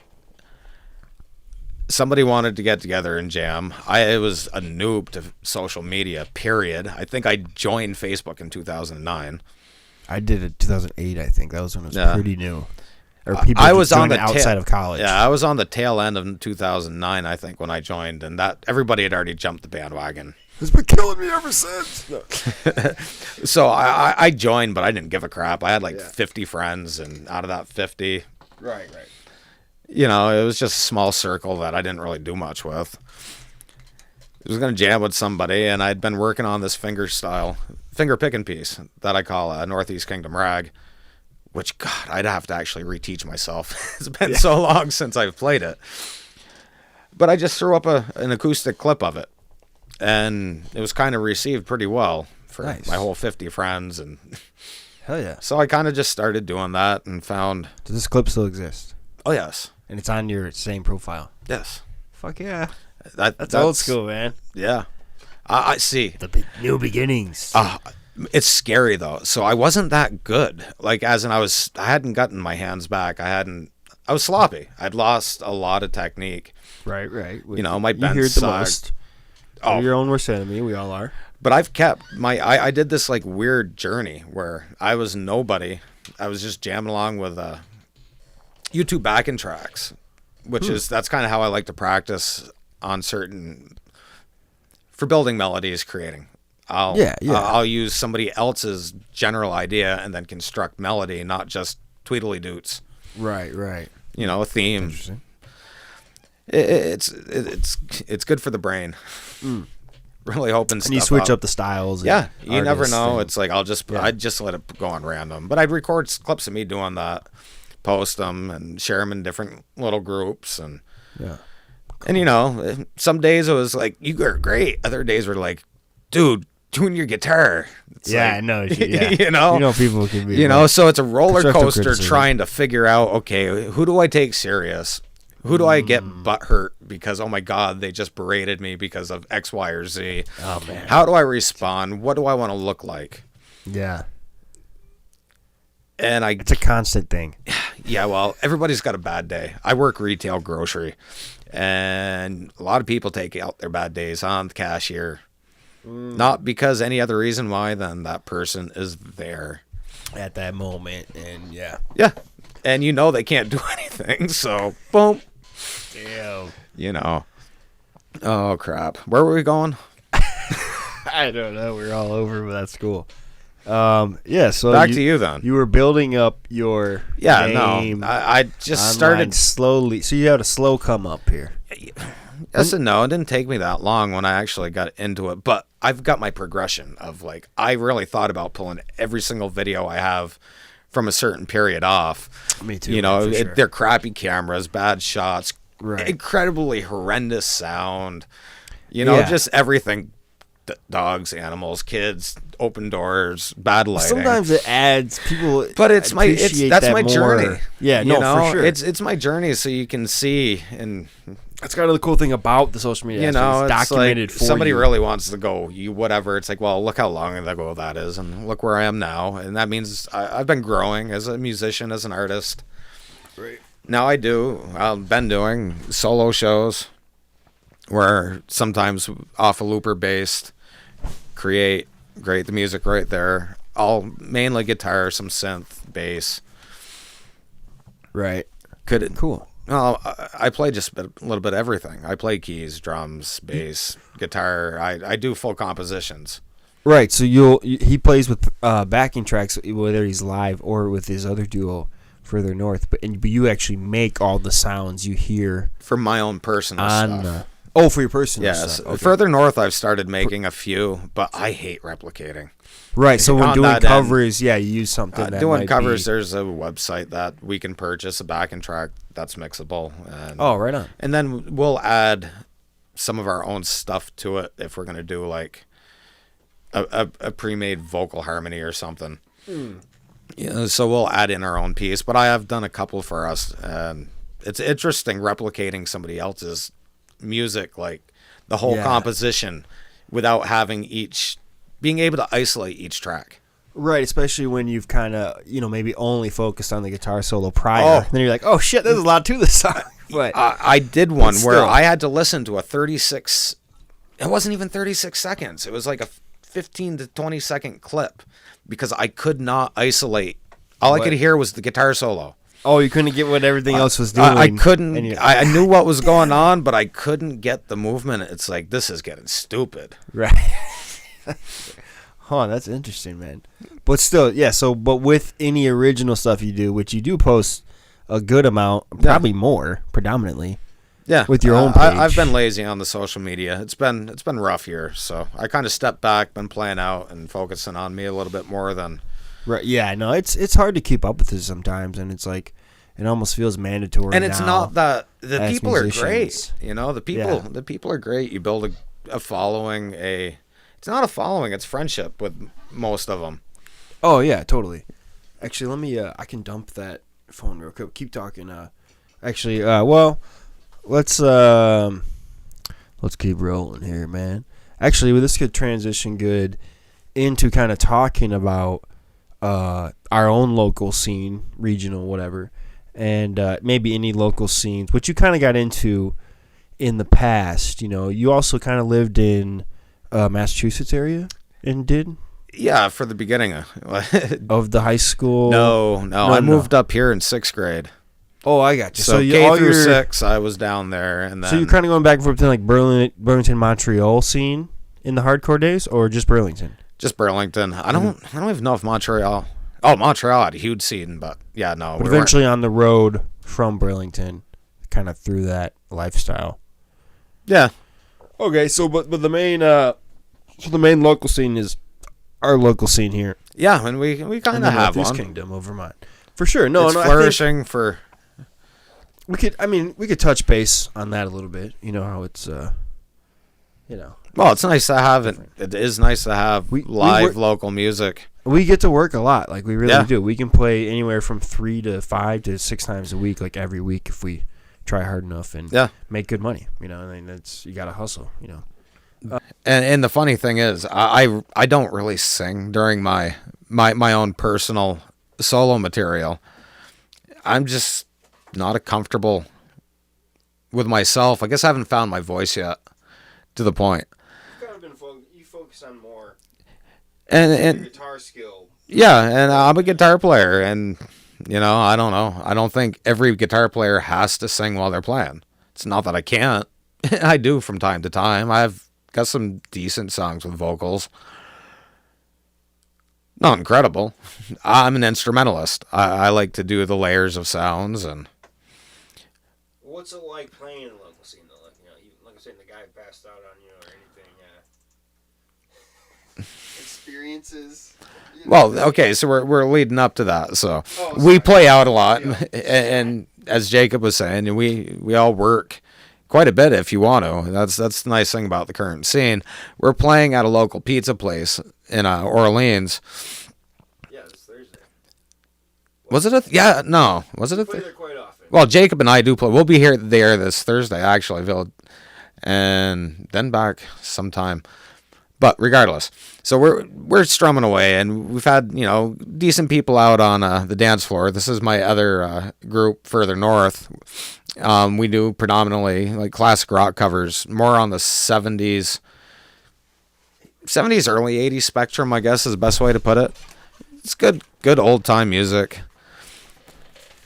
somebody wanted to get together and jam. I was a noob to social media, period. I think I joined Facebook in 2009. I did it in 2008, I think. That was when it was pretty new. Or people I was on the outside of college. Yeah, I was on the tail end of 2009, I think, when I joined, and that everybody had already jumped the bandwagon. It's been killing me ever since. No. So I joined, but I didn't give a crap. I had 50 friends, and out of that 50... Right. It was just a small circle that I didn't really do much with. I was going to jam with somebody, and I'd been working on this finger picking piece that I call a Northeast Kingdom rag, which, God, I'd have to actually reteach myself. It's been so long since I've played it. But I just threw up an acoustic clip of it, and it was kind of received pretty well for my whole 50 friends. And hell yeah. So I kind of just started doing that and found... Does this clip still exist? Oh, yes. And it's on your same profile? Yes. Fuck yeah. That's old school, man. Yeah. I see. New beginnings. It's scary, though. So I wasn't that good. Like, as in I hadn't gotten my hands back. I was sloppy. I'd lost a lot of technique. Right. My bend hear sucked. The most. You're your own worst enemy. We all are. But I've kept I did this, weird journey where I was nobody. I was just jamming along with YouTube backing tracks, which that's kind of how I like to practice on for building melodies, creating. I'll use somebody else's general idea and then construct melody, not just tweedledee-doots. Right. A theme. Interesting. It's good for the brain. Really hoping stuff. And you switch up the styles. Yeah, you never know. It's like I'd just let it go on random. But I'd record clips of me doing that, post them, and share them in different little groups. And and some days it was like, you were great. Other days were like, dude, tune your guitar. It's I know. Yeah. People can be. So it's a roller coaster trying to figure out, okay, who do I take serious? Who do I get butthurt because, oh my God, they just berated me because of X, Y, or Z? Oh, man. How do I respond? What do I want to look like? Yeah. And it's a constant thing. Yeah, well, everybody's got a bad day. I work retail grocery, and a lot of people take out their bad days on the cashier. Not because any other reason why than that person is there. At that moment, and yeah. And they can't do anything, so boom. Damn. Oh, crap. Where were we going? I don't know. We're all over, but that's cool. So back to you then. You were building up your game. No. I just started slowly. So you had a slow come up here. Yes and no. It didn't take me that long when I actually got into it, but I've got my progression of I really thought about pulling every single video I have from a certain period off. Me too. Sure. They're crappy cameras, bad shots, incredibly horrendous sound. Just everything. Dogs, animals, kids, open doors, bad lighting. Sometimes it adds people, but that's my journey. Yeah, for sure. It's my journey, so you can see, and that's kind of the cool thing about the social media. It's documented for somebody you. really wants to go, whatever. It's like, well, look how long ago that is, and look where I am now, and that means I've been growing as a musician, as an artist. Right. Now I've been doing solo shows, where sometimes off a looper based. create the music right there. All mainly guitar, some synth, bass. Right. Cool. Well, I play just a little bit of everything. I play keys, drums, bass, guitar. I do full compositions. Right. So he plays with backing tracks, whether he's live or with his other duo further north. But you actually make all the sounds you hear for my own personal stuff. For your personal yes. stuff. Okay. Further north, I've started making a few, but I hate replicating. Right. So when doing covers, you use something that doing covers. There's a website that we can purchase a backing track that's mixable. And, right on. And then we'll add some of our own stuff to it if we're gonna do like a pre-made vocal harmony or something. So we'll add in our own piece. But I have done a couple for us, and it's interesting replicating somebody else's music, like the whole composition, without having being able to isolate each track. Right, especially when you've kind of, maybe only focused on the guitar solo prior. Then you're like, oh shit, there's a lot to this song. But I did one where I had to listen to a 36, it wasn't even 36 seconds. It was like a 15 to 20 second clip because I could not isolate. All I could hear was the guitar solo. Oh, you couldn't get what everything else was doing. I couldn't. I knew what was going on, but I couldn't get the movement. It's like, this is getting stupid. Right. That's interesting, man. But still, but with any original stuff you do, which you do post a good amount, probably more, predominantly. Yeah. With your own page. I've been lazy on the social media. It's been rough here, so I kind of stepped back, been playing out and focusing on me a little bit more than. Right. Yeah. No, it's hard to keep up with this sometimes, and it's like it almost feels mandatory. And it's not that the people musicians. Are great. The people are great. You build a following. It's not a following. It's friendship with most of them. Oh yeah, totally. Actually, let me. I can dump that phone real quick. Keep talking. Let's keep rolling here, man. Actually, this could transition good into kind of talking about our own local scene, regional, whatever, and maybe any local scenes, which you kind of got into in the past. You also kind of lived in Massachusetts area and did. Yeah, for the beginning of the high school. No, I moved up here in 6th grade. Oh, I got you. So K through 6, I was down there, and then. So you're kind of going back and forth to like Burlington, Montreal scene in the hardcore days, or just Burlington? Just Burlington. I don't even know if Montreal. Oh, Montreal had a huge scene, but yeah, no. But eventually on the road from Burlington, kind of through that lifestyle. Yeah. Okay, so but the main the main local scene is our local scene here. Yeah, and we kind of have one. Kingdom of Vermont, for sure. No, it's flourishing for. We could touch base on that a little bit. How it's Well, it's nice to have it. It is nice to have live local music. We get to work a lot, like we really do. We can play anywhere from 3 to 5 to 6 times a week, like every week if we try hard enough and make good money. I mean, you got to hustle. And the funny thing is, I don't really sing during my own personal solo material. I'm just not comfortable with myself. I guess I haven't found my voice yet to the point. You've kind of you focus on more and your guitar skill. Yeah, and I'm a guitar player, and I don't know. I don't think every guitar player has to sing while they're playing. It's not that I can't. I do from time to time. I've got some decent songs with vocals. Not incredible. I'm an instrumentalist. I like to do the layers of sounds and. What's it like playing in a local scene though? Like I said, the guy passed out on you or anything. Experiences. Well, okay, so we're leading up to that. So we play out a lot, and as Jacob was saying, we all work quite a bit if you want to. That's the nice thing about the current scene. We're playing at a local pizza place in Orleans. Yeah, this Thursday. Was it a? No. Was it a? Play there quite often. Well, Jacob and I do play. We'll be there this Thursday, actually, and then back sometime. But regardless, so we're strumming away, and we've had decent people out on the dance floor. This is my other group further north. We do predominantly like classic rock covers, more on the 70s 70s, early 80s spectrum, I guess is the best way to put it. It's good old time music.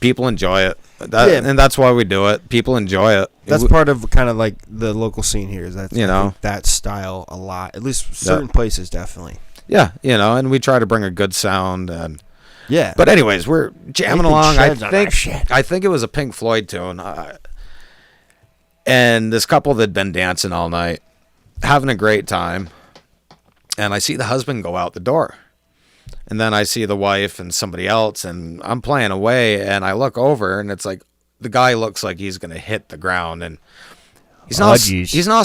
People enjoy it. And that's why we do it. People enjoy it. That's part of kind of like the local scene here. Is that you know that style a lot? At least certain places, definitely. Yeah, and we try to bring a good sound and. Yeah. But anyways, we're jamming along. I think it was a Pink Floyd tune. And this couple that had been dancing all night, having a great time. And I see the husband go out the door. And then I see the wife and somebody else, and I'm playing away, and I look over, and it's like the guy looks like he's going to hit the ground, and he's not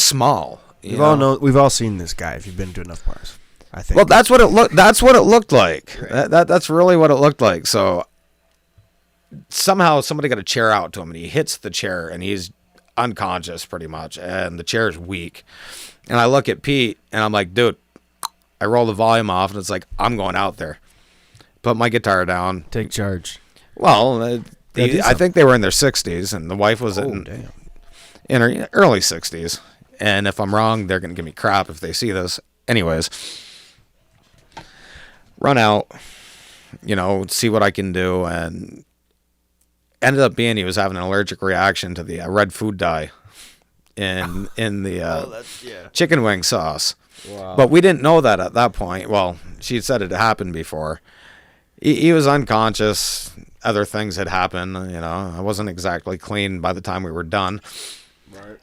small. We've all seen this guy if you've been to enough bars. I think. Well, that's what it looked like. Right. That's really what it looked like. So somehow somebody got a chair out to him, and he hits the chair, and he's unconscious pretty much, and the chair is weak. And I look at Pete, and I'm like, dude, I roll the volume off, and it's like, I'm going out there. Put my guitar down. Take charge. Well, I think they were in their 60s, and the wife was in her early 60s. And if I'm wrong, they're going to give me crap if they see this. Anyways, run out, see what I can do, and ended up being he was having an allergic reaction to the red food dye in the chicken wing sauce. Wow. But we didn't know that at that point. Well, she said it had happened before. He was unconscious. Other things had happened. I wasn't exactly clean by the time we were done. Right.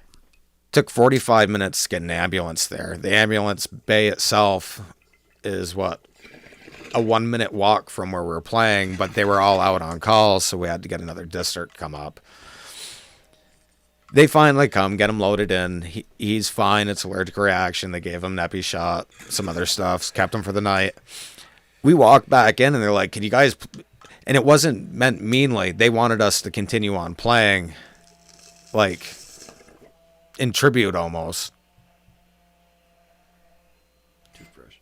Took 45 minutes to get an ambulance there. The ambulance bay itself is a 1-minute walk from where we were playing, but they were all out on call, so we had to get another district come up. They finally come, get him loaded in. He's fine. It's allergic reaction. They gave him Nepi shot, some other stuff, kept him for the night. We walked back in, and they're like, can you guys... And it wasn't meant meanly. They wanted us to continue on playing, like, in tribute almost. Toothbrush.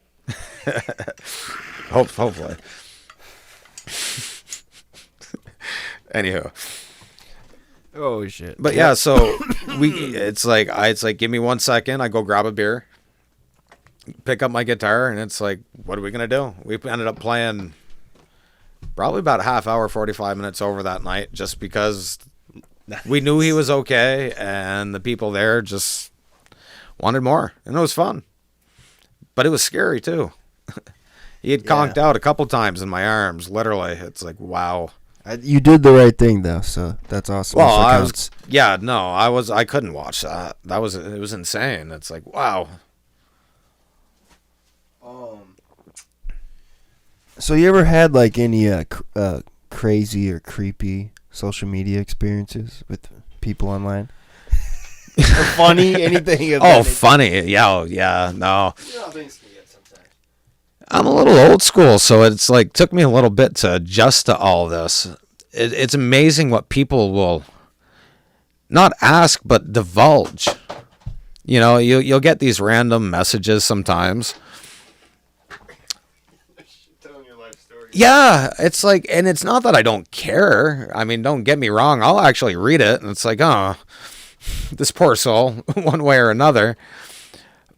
Hopefully. Anywho. Oh shit! But yeah, so it's like give me 1 second. I go grab a beer, pick up my guitar, and it's like, what are we gonna do? We ended up playing probably about a half hour, 45 minutes over that night, just because we knew he was okay, and the people there just wanted more, and it was fun. But it was scary too. He had conked out a couple times in my arms, literally. It's like, wow. You did the right thing though, so that's awesome. Well, I couldn't watch that. It was insane. It's like, wow. So you ever had like any crazy or creepy social media experiences with people online? Or funny, anything? Funny? Yeah, no. I'm a little old school, so it's like took me a little bit to adjust to all this. It's amazing what people will not ask but divulge. You'll get these random messages sometimes. Telling your life story. Yeah, it's like, and it's not that I don't care. I mean, don't get me wrong. I'll actually read it, and it's like, oh, this poor soul, one way or another.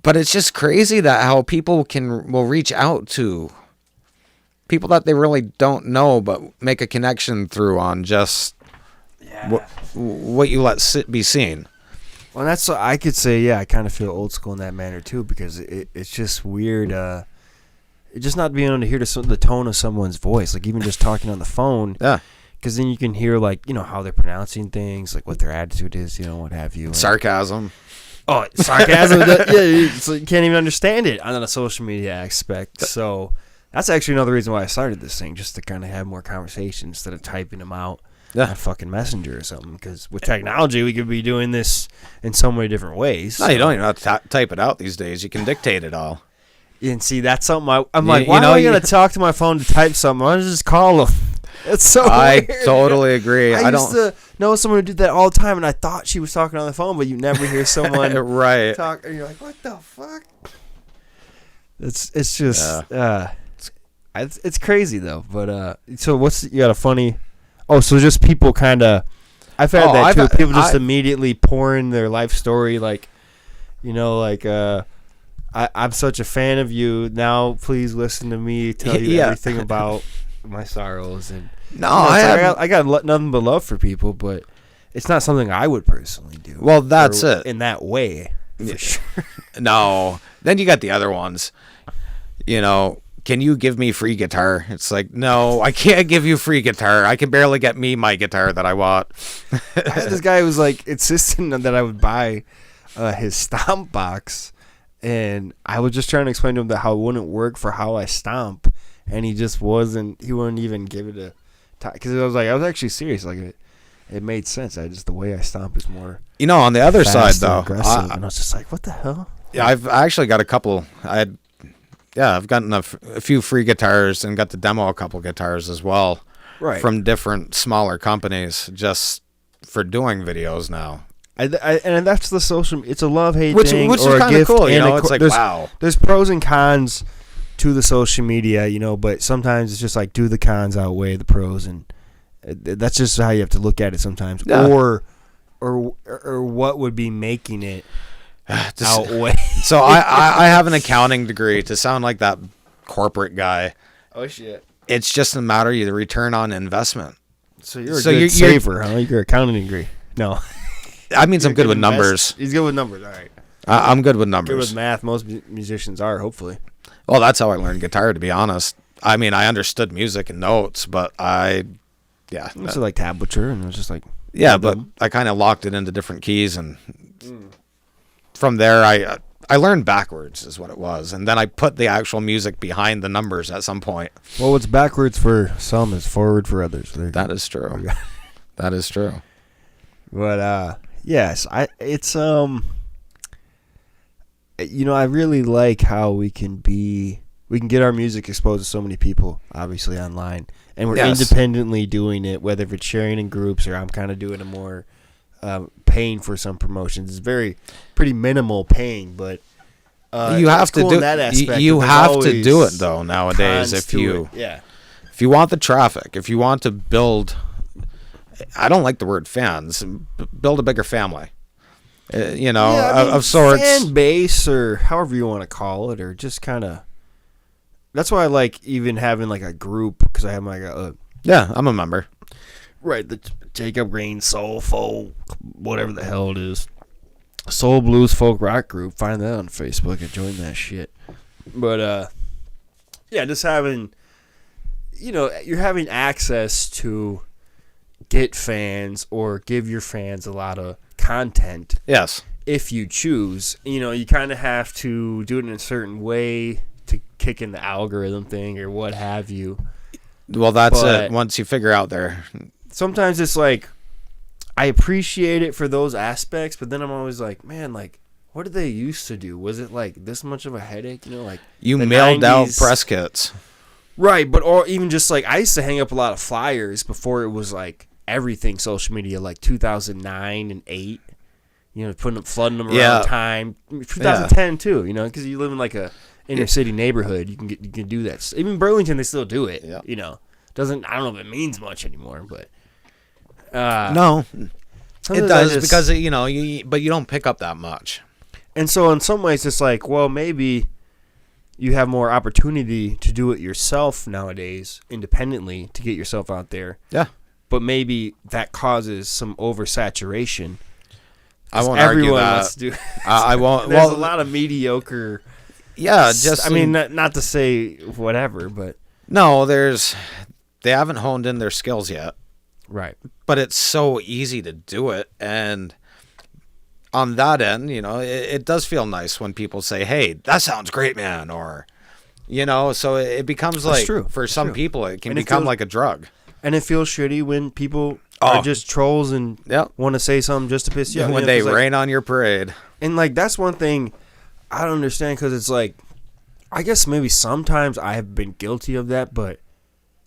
But it's just crazy that how people will reach out to people that they really don't know, but make a connection through on just what you let be seen. Well, that's I could say. Yeah, I kind of feel old school in that manner too, because it's just weird. Just not being able to hear the tone of someone's voice, like even just talking on the phone. Yeah. Because then you can hear how they're pronouncing things, like what their attitude is, what have you. Sarcasm. Oh, sarcasm. So you can't even understand it on a social media aspect. So that's actually another reason why I started this thing, just to kind of have more conversations instead of typing them out on fucking Messenger or something. Because with technology, we could be doing this in so many different ways. No, you don't even have to type it out these days. You can dictate it all. And see, that's something I'm like, why am I going to talk to my phone to type something? Why don't I just call them? It's so I weird. Totally agree. I used to know someone who did that all the time, and I thought she was talking on the phone, but you never hear someone right. talk, and you're like, what the fuck? It's just it's crazy though. But so you got a funny? Oh, so just people kind of. I've had that too. People just immediately pour in their life story, I'm such a fan of you. Now, please listen to me tell you everything about my sorrows. And no, I got nothing but love for people, but it's not something I would personally do. Well, that's it. In that way, for sure. No. Then you got the other ones. You know, can you give me free guitar? It's like, no, I can't give you free guitar. I can barely get me my guitar that I want. I had this guy who was like insisting that I would buy his stomp box. And I was just trying to explain to him that how it wouldn't work for how I stomp, and he just wasn't. He wouldn't even give it a time because I was actually serious. Like it made sense. The way I stomp is more. You know, on the other side though, aggressive, and I was just like, what the hell? Yeah, I've actually got a couple. I've gotten a few free guitars and got to demo a couple guitars as well, right? From different smaller companies, just for doing videos now. And that's the social. It's a love-hate thing, which or is kind of cool. You know, it's like wow. There's pros and cons to the social media, you know, but sometimes it's just like do the cons outweigh the pros, and that's just how you have to look at it sometimes. Yeah. Or what would be making it outweigh? So I have an accounting degree. To sound like that corporate guy. Oh shit! It's just a matter of the return on investment. So you're a good saver, huh? Your accounting degree? No. That means I'm good with numbers. He's good with numbers. All right. I'm good with numbers. Good with math. Most musicians are, hopefully. Well, that's how I learned guitar, to be honest. I mean, I understood music and notes, but It's like tablature, and it was just like... Yeah, but I kind of locked it into different keys, and from there, I learned backwards is what it was, and then I put the actual music behind the numbers at some point. Well, what's backwards for some is forward for others. That is true. That is true. But, yes, it's you know, I really like how we can get our music exposed to so many people, obviously online, and we're independently doing it, whether if it's sharing in groups or I'm kind of doing a more paying for some promotions. It's pretty minimal paying, but you have to do that aspect. You have to do it though nowadays if you want the traffic, if you want to build. I don't like the word fans. Build a bigger family, of sorts. Fan base, or however you want to call it, or just kind of. That's why I like even having like a group, because I have like I'm a member. Right, the Jacob Green Soul Folk, whatever the hell it is, Soul Blues Folk Rock group. Find that on Facebook and join that shit. But just having, you're having access to get fans or give your fans a lot of content. Yes. If you choose, you kind of have to do it in a certain way to kick in the algorithm thing or what have you. Well, that's it. Once you figure out there. Sometimes it's like, I appreciate it for those aspects, but then I'm always like, man, like, what did they used to do? Was it like this much of a headache? Like you mailed 90s out press kits. Right, or even just like I used to hang up a lot of flyers before it was like everything social media, like 2009 and 8. Flooding them around time. 2010 too, because you live in like a inner city neighborhood. You can do that. Even Burlington, they still do it. Yeah. I don't know if it means much anymore, but no, it does because but you don't pick up that much. And so in some ways, it's like, well, maybe you have more opportunity to do it yourself nowadays, independently, to get yourself out there. Yeah. But maybe that causes some oversaturation. I won't argue that. Wants to do I won't. There's a lot of mediocre. Yeah, not to say whatever, but no, they haven't honed in their skills yet. Right. But it's so easy to do it, and on that end, it does feel nice when people say, "Hey, that sounds great, man," or so it becomes like for some people it can become like a drug. And it feels shitty when people are just trolls and want to say something just to piss you off. When they rain on your parade. And like that's one thing I don't understand, because it's like, I guess maybe sometimes I have been guilty of that, but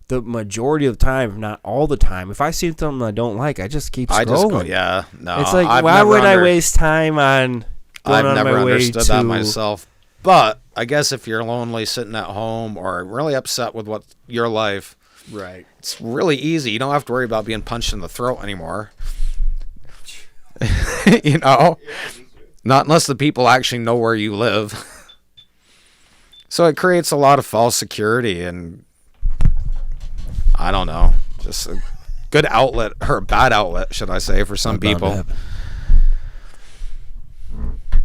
the majority of the time, if not all the time, if I see something I don't like, I just keep scrolling. I just go, yeah, no. It's like, why would I waste time on going on my way to... I've never understood that myself. But I guess if you're lonely, sitting at home, or really upset with your life, right, it's really easy. You don't have to worry about being punched in the throat anymore. Not unless the people actually know where you live. So it creates a lot of false security, and I don't know, just a good outlet, or a bad outlet, should I say, for some people.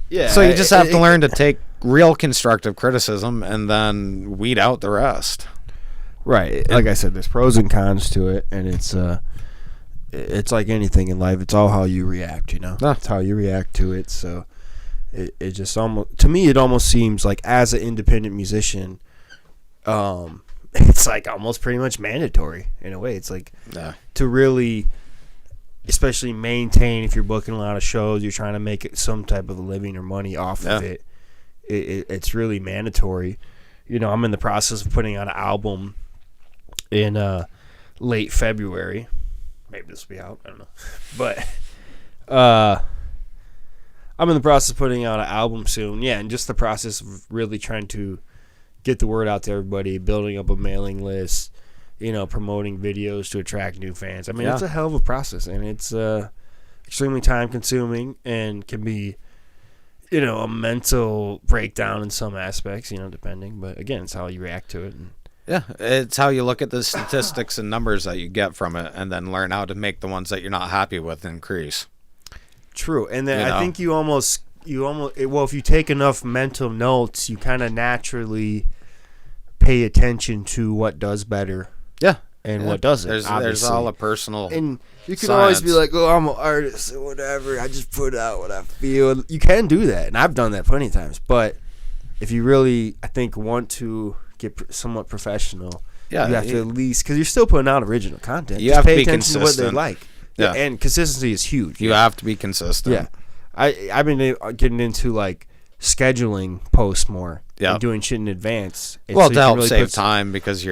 Yeah. So you just have to learn to take real constructive criticism and then weed out the rest. Right. Like I said, there's pros and cons to it, and it's like anything in life. It's all how you react, It's how you react to it. So it just almost, to me, it almost seems like as an independent musician, it's like almost pretty much mandatory in a way. It's like to really, especially maintain, if you're booking a lot of shows, you're trying to make it some type of a living or money off of it. It's really mandatory. I'm in the process of putting out an album in late February. Maybe this will be out. I don't know. But I'm in the process of putting out an album soon. Yeah, and just the process of really trying to get the word out to everybody, building up a mailing list, promoting videos to attract new fans. I mean, it's a hell of a process, and it's extremely time-consuming and can be, a mental breakdown in some aspects, depending. But, again, it's how you react to it. Yeah, it's how you look at the statistics and numbers that you get from it and then learn how to make the ones that you're not happy with increase. True. And then I think if you take enough mental notes, you kind of naturally pay attention to what does better. Yeah. And what doesn't. There's all a personal and you can always be like, oh, I'm an artist or whatever. I just put out what I feel. You can do that. And I've done that plenty of times. But if you really, I think, want to get somewhat professional, you have to at least, because you're still putting out original content. You have to be consistent. To what they like. Yeah. And consistency is huge. You have to be consistent. Yeah. I've been getting into like scheduling posts more. Yeah. And doing shit in advance. Well, to help save time, because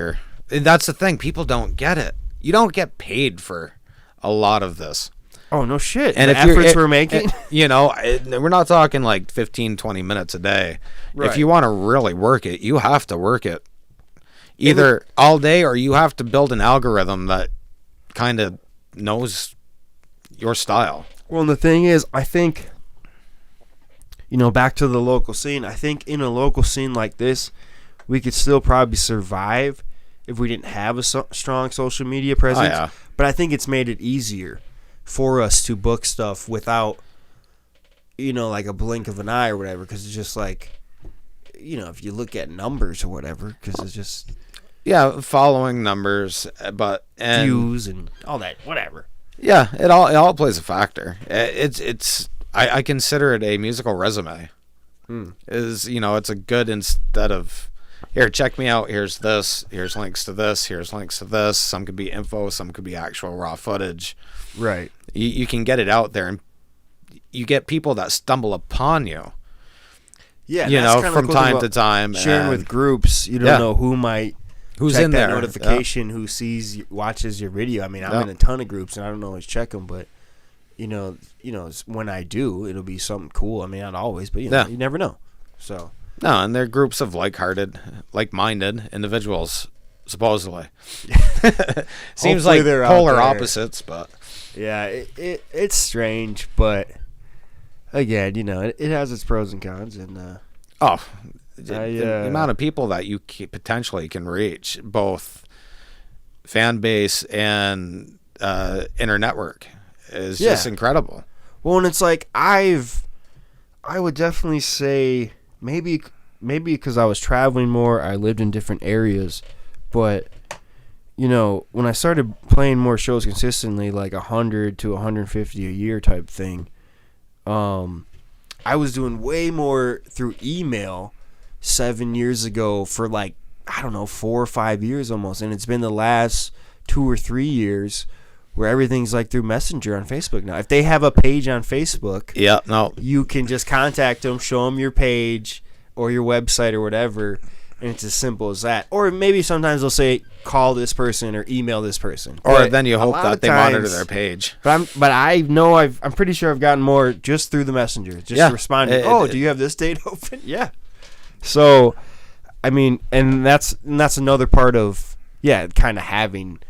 that's the thing. People don't get it. You don't get paid for a lot of this. Oh, no shit. And the efforts we're making? We're not talking like 15, 20 minutes a day. Right. If you want to really work it, you have to work it either all day, or you have to build an algorithm that kind of knows your style. Well, and the thing is, I think, back to the local scene, I think in a local scene like this, we could still probably survive if we didn't have a strong social media presence. Oh, yeah. But I think it's made it easier for us to book stuff without, like a blink of an eye or whatever, because it's just like, if you look at numbers or whatever, because it's just... Yeah, following numbers, but... views and all that, whatever. Yeah, it all plays a factor. I consider it a musical resume. It's a good, instead of, here, check me out, here's this, here's links to this, here's links to this. Some could be info, some could be actual raw footage. Right. You can get it out there, and you get people that stumble upon you. Yeah, from time to time. Sharing with groups, you don't know who's in that there. Notification, who watches your video. I mean, I'm in a ton of groups, and I don't always check them, but when I do, it'll be something cool. I mean, not always, but you never know. So no, and they're groups of like-minded individuals, supposedly. Seems like they're polar opposites, but yeah, it's strange, but again, it has its pros and cons, and the amount of people that you potentially can reach, both fan base and inner network, is just incredible. Well, and it's like I would definitely say maybe because I was traveling more, I lived in different areas, but when I started playing more shows consistently, like 100 to 150 a year type thing, I was doing way more through email 7 years ago for 4 or 5 years almost, and it's been the last 2 or 3 years where everything's like through Messenger on Facebook now. If they have a page on Facebook, you can just contact them, show them your page or your website or whatever, and it's as simple as that. Or maybe sometimes they'll say, call this person or email this person. Or then you hope that they monitor their page. But I know I'm pretty sure I've gotten more just through the Messenger, just responding. Do you have this date open? Yeah. So, I mean, and that's another part of kind of having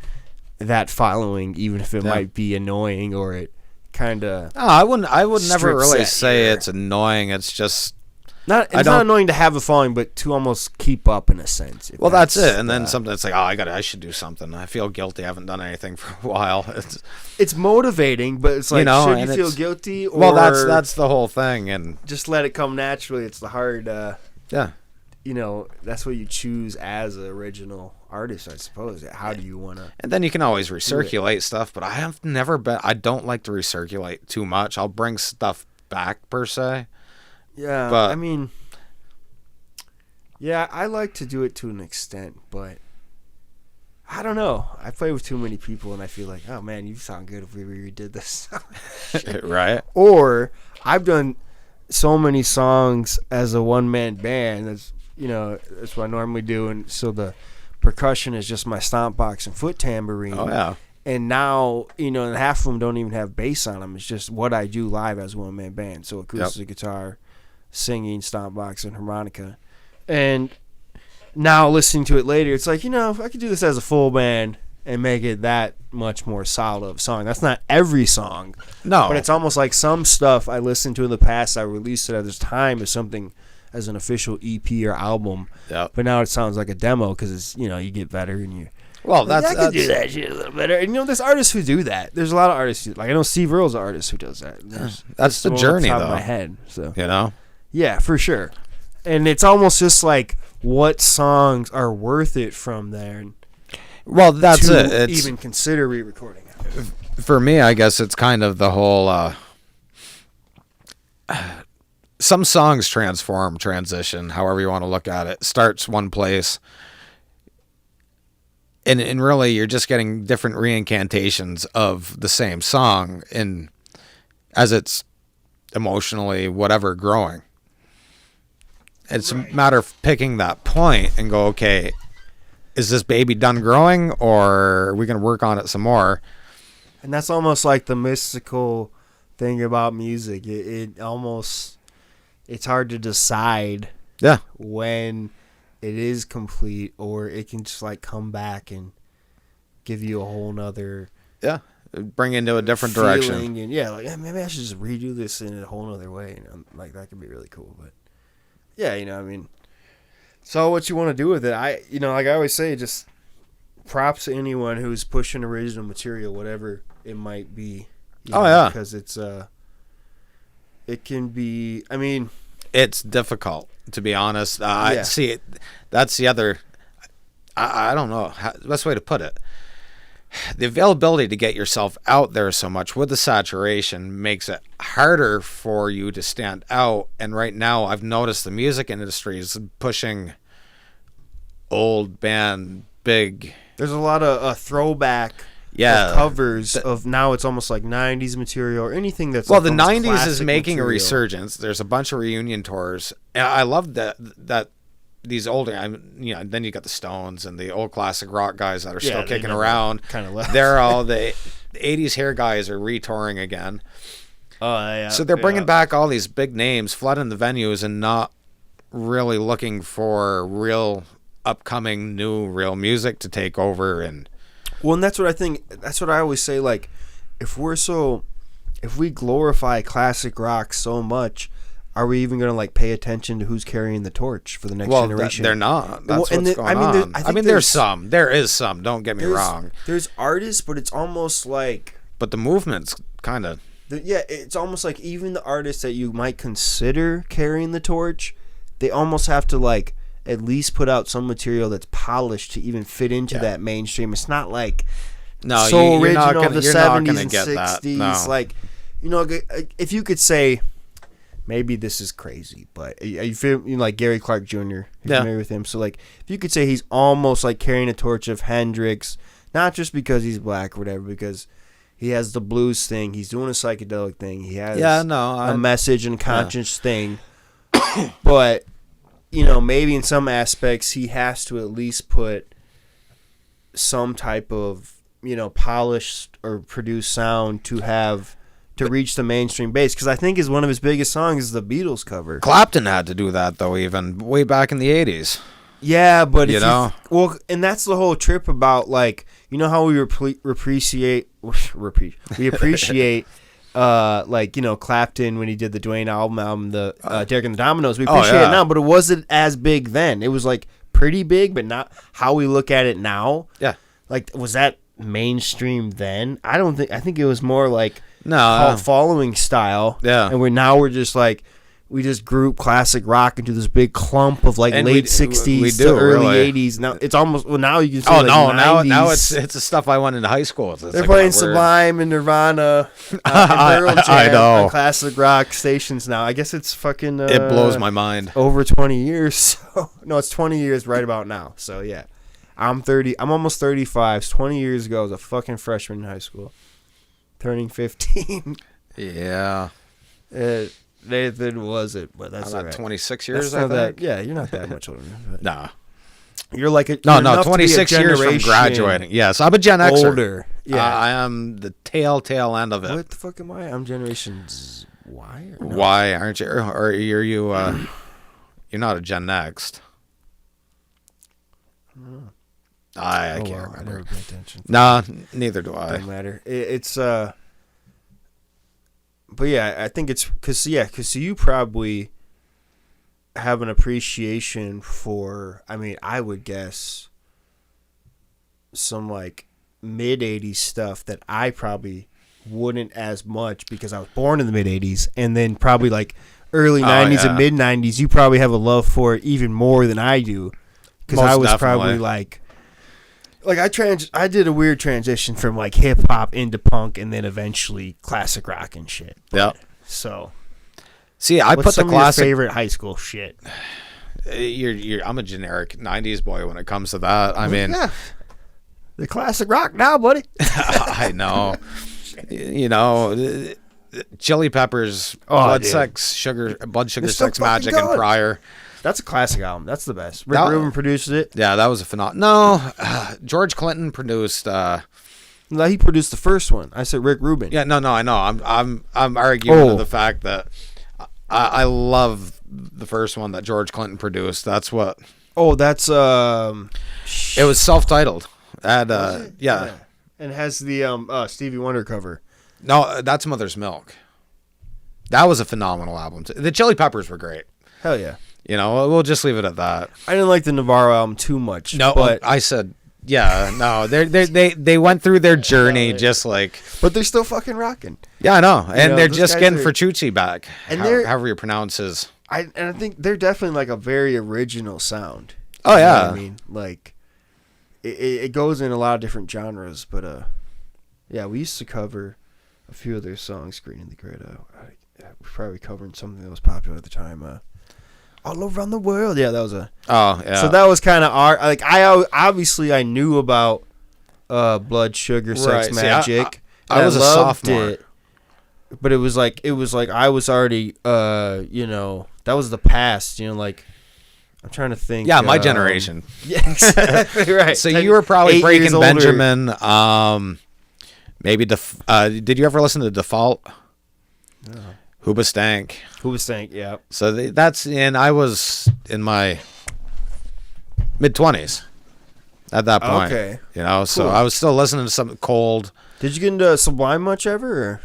that following, even if it might be annoying or it kind of. No, I would never really say it's annoying. It's just It's not annoying to have a following, but to almost keep up in a sense. Well, that's it. And then something that's like, I should do something. I feel guilty. I haven't done anything for a while. It's motivating, but it's like, should you feel guilty? Or well, that's the whole thing. And just let it come naturally. It's the hard, yeah. That's what you choose as an original artist, I suppose. How do you want to? And then you can always recirculate stuff, but I don't like to recirculate too much. I'll bring stuff back, per se. Yeah, but, I mean, yeah, I like to do it to an extent, but I don't know. I play with too many people, and I feel like, oh, man, you sound good if we redid this. Right? Or I've done so many songs as a one-man band. That's what I normally do, and so the percussion is just my stomp box and foot tambourine. Oh, yeah. And now, and half of them don't even have bass on them. It's just what I do live as a one-man band. So acoustic guitar, singing, stomp box, and harmonica. And now listening to it later, it's like, if I could do this as a full band and make it that much more solid of a song. That's not every song. No. But it's almost like some stuff I listened to in the past, I released it at this time as something, as an official EP or album. Yep. But now it sounds like a demo because it's, you get better and you... Well, I can do that shit a little better. And, there's artists who do that. There's a lot of artists I know Steve Earle's an artist who does that. That's the journey, off the top though. of my head, so. Yeah, for sure. And it's almost just like what songs are worth it from there. Well, that's it. It's even consider re-recording it. For me, I guess it's kind of the whole... some songs transition, however you want to look at it. Starts one place... And really, you're just getting different reincantations of the same song as it's emotionally, whatever, growing. It's a matter of picking that point and go, okay, is this baby done growing, or are we going to work on it some more? And that's almost like the mystical thing about music. It almost, it's hard to decide when it is complete, or it can just like come back and give you a whole nother bring into a different direction. And maybe I should just redo this in a whole nother way. Like that could be really cool. But so what you want to do with it, like I always say, just props to anyone who's pushing original material, whatever it might be. Because it's it can be. I mean, it's difficult, to be honest. I see it. That's the other. I don't know the best way to put it. The availability to get yourself out there so much with the saturation makes it harder for you to stand out. And right now, I've noticed the music industry is pushing old band big. There's a lot of throwback. Covers of now. It's almost like 90s material or anything that's the 90s is making a resurgence. There's a bunch of reunion tours, and I love that these older. Then you got the Stones and the old classic rock guys that are still kicking around. Kind of left. They're all the 80s hair guys are retouring again. Oh yeah. So they're bringing back all these big names, flooding the venues, and not really looking for real upcoming new real music to take over. And well, and that's what I think. That's what I always say. Like, if we glorify classic rock so much, are we even going to like pay attention to who's carrying the torch for the next generation? They're not. That's what's going on. I mean, there's some. There is some. Don't get me wrong. There's artists, but it's almost like. But the movement's kind of. It's almost like even the artists that you might consider carrying the torch, they almost have to like at least put out some material that's polished to even fit into that mainstream. It's not like so original of the 70s and 60s. No. Like, if you could say, maybe this is crazy, but you feel like Gary Clark Jr. You're familiar with him. So like, if you could say he's almost like carrying a torch of Hendrix, not just because he's black or whatever, because he has the blues thing, he's doing a psychedelic thing, he has a message and conscience thing, but maybe in some aspects he has to at least put some type of polished or produced sound to reach the mainstream base, because I think one of his biggest songs is the Beatles cover. Clapton had to do that though, even way back in the 80s. Yeah, but and that's the whole trip about, like, how we appreciate like, you know, Clapton when he did the Dwayne album, the Derek and the Dominoes. We appreciate it now, but it wasn't as big then. It was like pretty big, but not how we look at it now. Yeah. Like, was that mainstream then? I think it was more like no following style. Yeah. And we're just like, we just group classic rock into this big clump of like late 60s to early 80s. Now it's almost, well, now you can say now it's the stuff I went into high school with. They're playing Sublime and Nirvana and Pearl Jam I know. on classic rock stations now. I guess it's fucking it blows my mind. Over 20 years. So, no, it's 20 years right about now. So yeah. I'm almost 35. It's 20 years ago. I was a fucking freshman in high school. Turning 15. Yeah. Nathan was it, but that's about 26 years, that's I think. Yeah, you're not that much older. Nah. You're like a... No, 26 years from graduating. Yes, I'm a Gen Xer. Older. Yeah. I am the tail end of it. What the fuck am I? I'm Generation Y? Or no? Why aren't you? Or are you... you're not a Gen Next. I can't remember. I never pay attention. Nah, neither do I. Doesn't matter. It's... But yeah, I think it's because you probably have an appreciation for, I mean, I would guess some like mid 80s stuff that I probably wouldn't as much because I was born in the mid 80s, and then probably like early 90s and mid 90s, you probably have a love for it even more than I do because I was probably like I did a weird transition from like hip hop into punk and then eventually classic rock and shit. Yep. So, see, I put the classic. Your favorite high school shit. I'm a generic '90s boy when it comes to that. I mean, the classic rock now, buddy. I know. You know, Chili Peppers, Blood Sugar Sex Magic, and Prior. That's a classic album. That's the best. Rick Rubin produced it. Yeah, that was a phenomenal. No, George Clinton produced. No, he produced the first one. I said Rick Rubin. Yeah, no, I know. I'm arguing the fact that I love the first one that George Clinton produced. That's what. Oh, that's It was self-titled. Yeah. And has the Stevie Wonder cover. No, that's Mother's Milk. That was a phenomenal album. The Chili Peppers were great. Hell yeah. You know, we'll just leave it at that. I didn't like the Navarro album too much. No, but I said, yeah, no, they went through their journey just like. But they're still fucking rocking. Yeah, I know, and they're just getting Fertucci back, and however you pronounce his. I think they're definitely like a very original sound. Oh yeah, you know what I mean, like it goes in a lot of different genres, but yeah, we used to cover a few of their songs. Green in the Grid. We probably covering something that was popular at the time. All Around the World. Yeah, that was a. Oh yeah. So that was kind of our like I knew about Blood Sugar Sex Magic. I was a sophomore. It, but it was like I was already that was the past, like I'm trying to think. Yeah, my generation. Yeah, exactly right. So you were probably Breaking Benjamin. Maybe did you ever listen to Default? No. Hoobastank, yeah. So that's and I was in my mid-20s at that point. Okay. So I was still listening to something Cold. Did you get into Sublime much ever?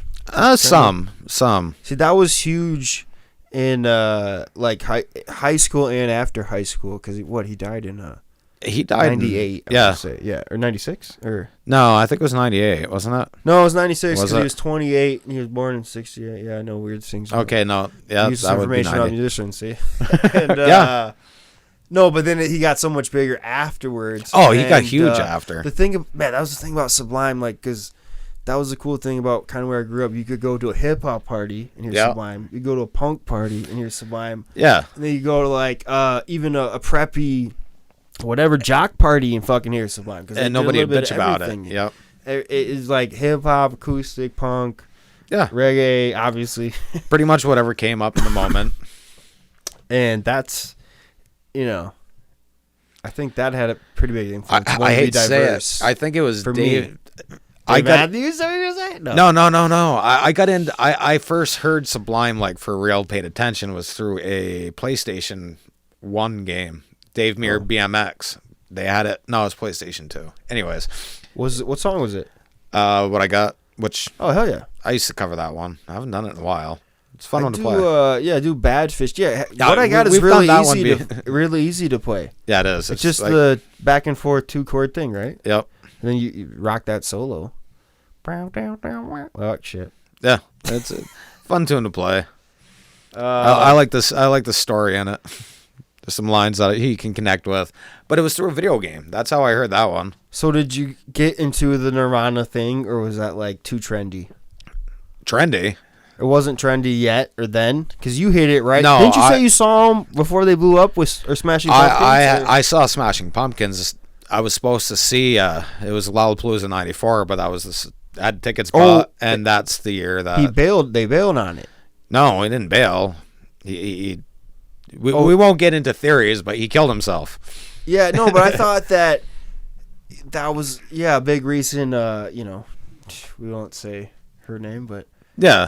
Some. See, that was huge in like high school and after high school because he died in He died 98. Yeah. Or 96 or no, I think it was 98, wasn't it? No, it was 96 because he was 28 and he was born in 68. Yeah, I know weird things. Okay, no, yeah, that would be information on musicians. See, and, yeah. No, but then he got so much bigger afterwards. Oh, he got huge after. That was the thing about Sublime, like because that was the cool thing about kind of where I grew up. You could go to a hip hop party and hear Sublime. You go to a punk party and hear Sublime. Yeah, and then you go to like even a preppy. Whatever jock party and fucking hear Sublime and nobody would bitch about it. Yep, it's like hip hop, acoustic, punk, reggae, obviously. Pretty much whatever came up in the moment. And that's, I think that had a pretty big influence. I hate to say it. I think it was for Dave. Me. Matthews? Are you saying? No. I got into. I first heard Sublime like for real, paid attention was through a PlayStation 1 game. Dave Muir BMX. They had it. No, it was PlayStation 2. Anyways. What song was it? What I got? which Oh hell yeah! I used to cover that one. I haven't done it in a while. It's a fun one to play. I do Badfish. Yeah, what I got is really easy to play. Yeah, it is. It's just like, the back and forth 2-chord thing, right? Yep. And then you rock that solo. Oh shit! Yeah, it's a fun tune to play. I like this. I like the story in it. There's some lines that he can connect with, but it was through a video game. That's how I heard that one. So did you get into the Nirvana thing, or was that like too trendy? Trendy. It wasn't trendy yet, or then, because you hit it right. No, didn't you say you saw them before they blew up with Smashing Pumpkins? I saw Smashing Pumpkins. I was supposed to see. It was Lollapalooza '94, but that was I had tickets bought, and that's the year that he bailed. They bailed on it. No, he didn't bail. We won't get into theories, but he killed himself. Yeah, no, but I thought that was a big reason. We won't say her name, but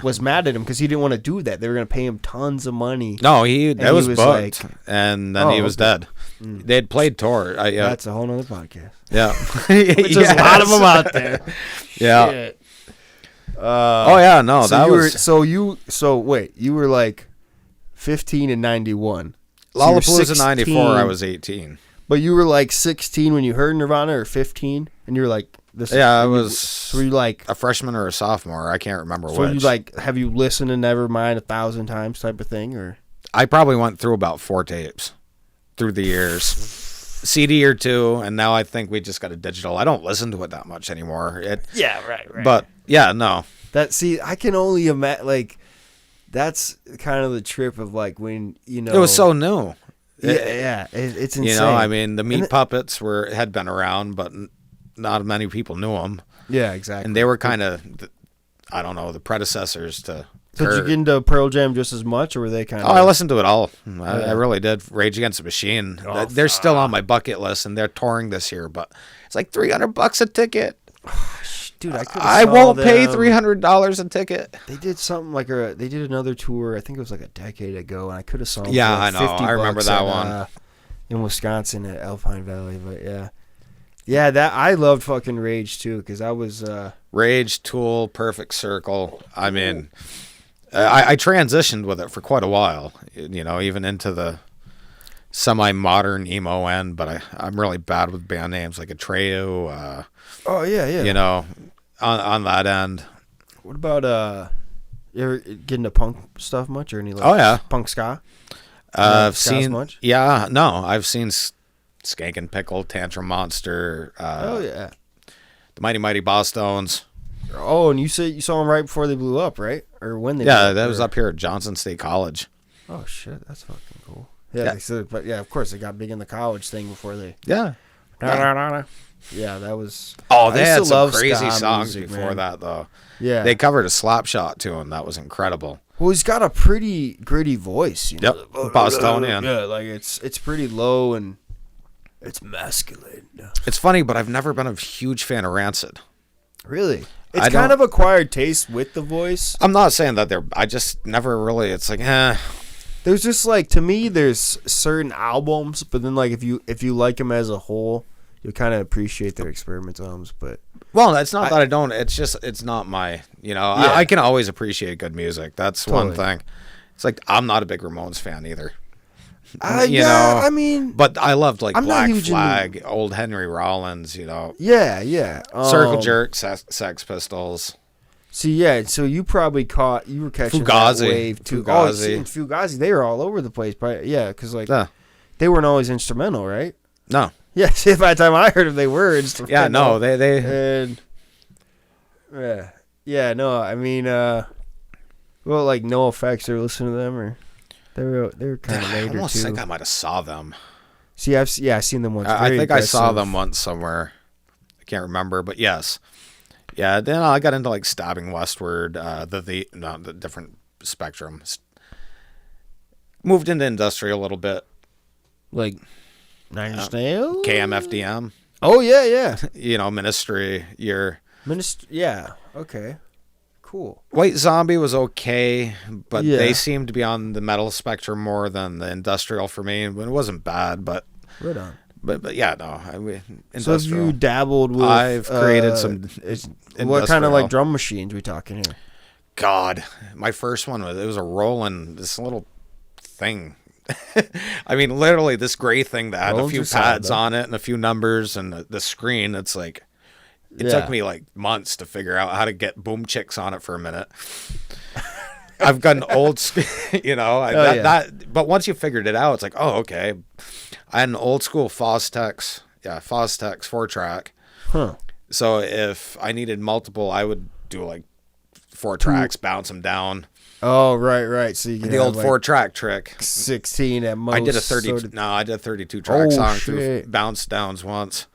was mad at him because he didn't want to do that. They were going to pay him tons of money. No, that was booked, and then he was dead. They had played tour. That's a whole nother podcast. Yeah, which there's a lot of them out there. Yeah. Shit. No, wait, you were like 15 in 91. Lollapalooza '94. I was 18. But you were like 16 when you heard Nirvana, or 15, and you were like, "This." Yeah, I was. So you like a freshman or a sophomore? I can't remember which. So you like, have you listened to Nevermind 1,000 times, type of thing, or? I probably went through about 4 tapes through the years, CD or 2, and now I think we just got a digital. I don't listen to it that much anymore. Right. But yeah, no. I can only imagine, like, that's kind of the trip of like when it was so new. It's insane. I mean, the Meat Puppets had been around, but not many people knew them. Yeah, exactly. And they were kind of, I don't know, the predecessors to. So did you get into Pearl Jam just as much, or were they kind of? Oh, I listened to it all. I really did. Rage Against the Machine. They're still on my bucket list, and they're touring this year, but it's like $300 a ticket. Dude, I won't pay $300 a ticket. They did something like they did another tour. I think it was like a decade ago, and I could have saw them. Yeah, for like I know. I remember that one in Wisconsin at Alpine Valley. But that I loved fucking Rage too, because I was Rage, Tool, Perfect Circle. I mean, I transitioned with it for quite a while. Even into the semi-modern emo end, but I'm really bad with band names like Atreyu. Oh yeah. On that end. What about you ever get into punk stuff much, or any punk ska? I've seen much? Yeah, no, I've seen Skank and Pickle, Tantrum Monster. The Mighty Mighty Bosstones. Oh, and you said you saw them right before they blew up, right? Or when they? Yeah, that was up here at Johnson State College. Oh shit, that's fucking cool. Yeah. But of course they got big in the college thing before they. Yeah. Yeah, that was. Oh, they had some crazy songs before that, though. Yeah, they covered a Slapshot to him. That was incredible. Well, he's got a pretty gritty voice. Yep, Bostonian. Yeah, like it's pretty low and it's masculine. It's funny, but I've never been a huge fan of Rancid. Really? It's kind of acquired taste with the voice. I'm not saying that I just never really. It's like, There's just like, to me, there's certain albums, but then like if you like them as a whole, you kind of appreciate their experimental albums. But it's not that I don't. It's just it's not my. I can always appreciate good music. That's one thing. It's like I'm not a big Ramones fan either. I mean, but I loved like Black Flag, old Henry Rollins. Yeah. Circle Jerk, Sex Pistols. See, so you probably you were catching Fugazi. that wave too. Fugazi, they were all over the place. But because they weren't always instrumental, right? No. Yeah, see, by the time I heard them, they were instrumental. Yeah, no, they. And, no, I mean, like No Effects, or listen to them, or they were kind of later too. I almost think I might have saw them. See, I've seen them once. I think I saw them once somewhere. I can't remember, but yes. Yeah, then I got into like Stabbing Westward, the different spectrum. Moved into industrial a little bit. Like Nine Inch Nails? KMFDM. Oh, yeah. Ministry, yeah, okay. Cool. White Zombie was okay, but they seemed to be on the metal spectrum more than the industrial for me. It wasn't bad, but... Right on. But yeah, no. I mean, so have you dabbled with? I've created some. What kind of like drum machines we talking here? God, my first one was a Roland, this little thing. I mean, literally this gray thing that had a few pads on it and a few numbers and the screen. It's like it took me like months to figure out how to get boom chicks on it for a minute. I've got an old, but once you figured it out, it's like, oh, okay. I had an old school Fostex 4-track. Huh. So if I needed multiple, I would do like 4 tracks, bounce them down. Oh, right. So you can the old like 4-track trick. 16 at most. I did a 30. No, I did a 32 track song through bounce downs once.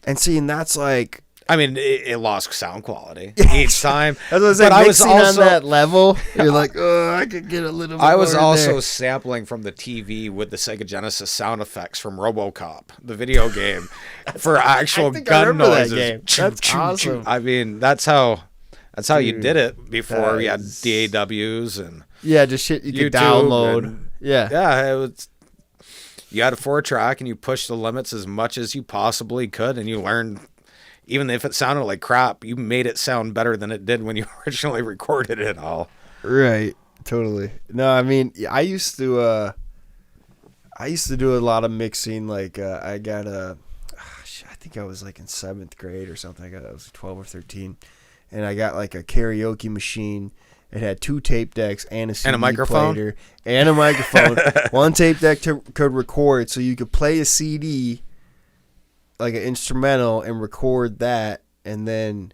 And that's like. I mean, it lost sound quality each time. As I was saying, mixing on that level, you're like, oh, I could get a little bit I was more also there. sampling from the TV with the Sega Genesis sound effects from RoboCop, the video game, for actual gun noises. That game. That's awesome. I mean, that's how you did it before you had DAWs and just shit you could download. Yeah, it was. You had a 4-track and you pushed the limits as much as you possibly could, and you learned. Even if it sounded like crap, you made it sound better than it did when you originally recorded it all. Right. Totally. No, I mean, I used to do a lot of mixing. Like, I got I think I was like in 7th grade or something. I was 12 or 13. And I got like a karaoke machine. It had 2 tape decks and a CD microphone player and a microphone. One tape deck could record, so you could play a CD, like an instrumental, and record that, and then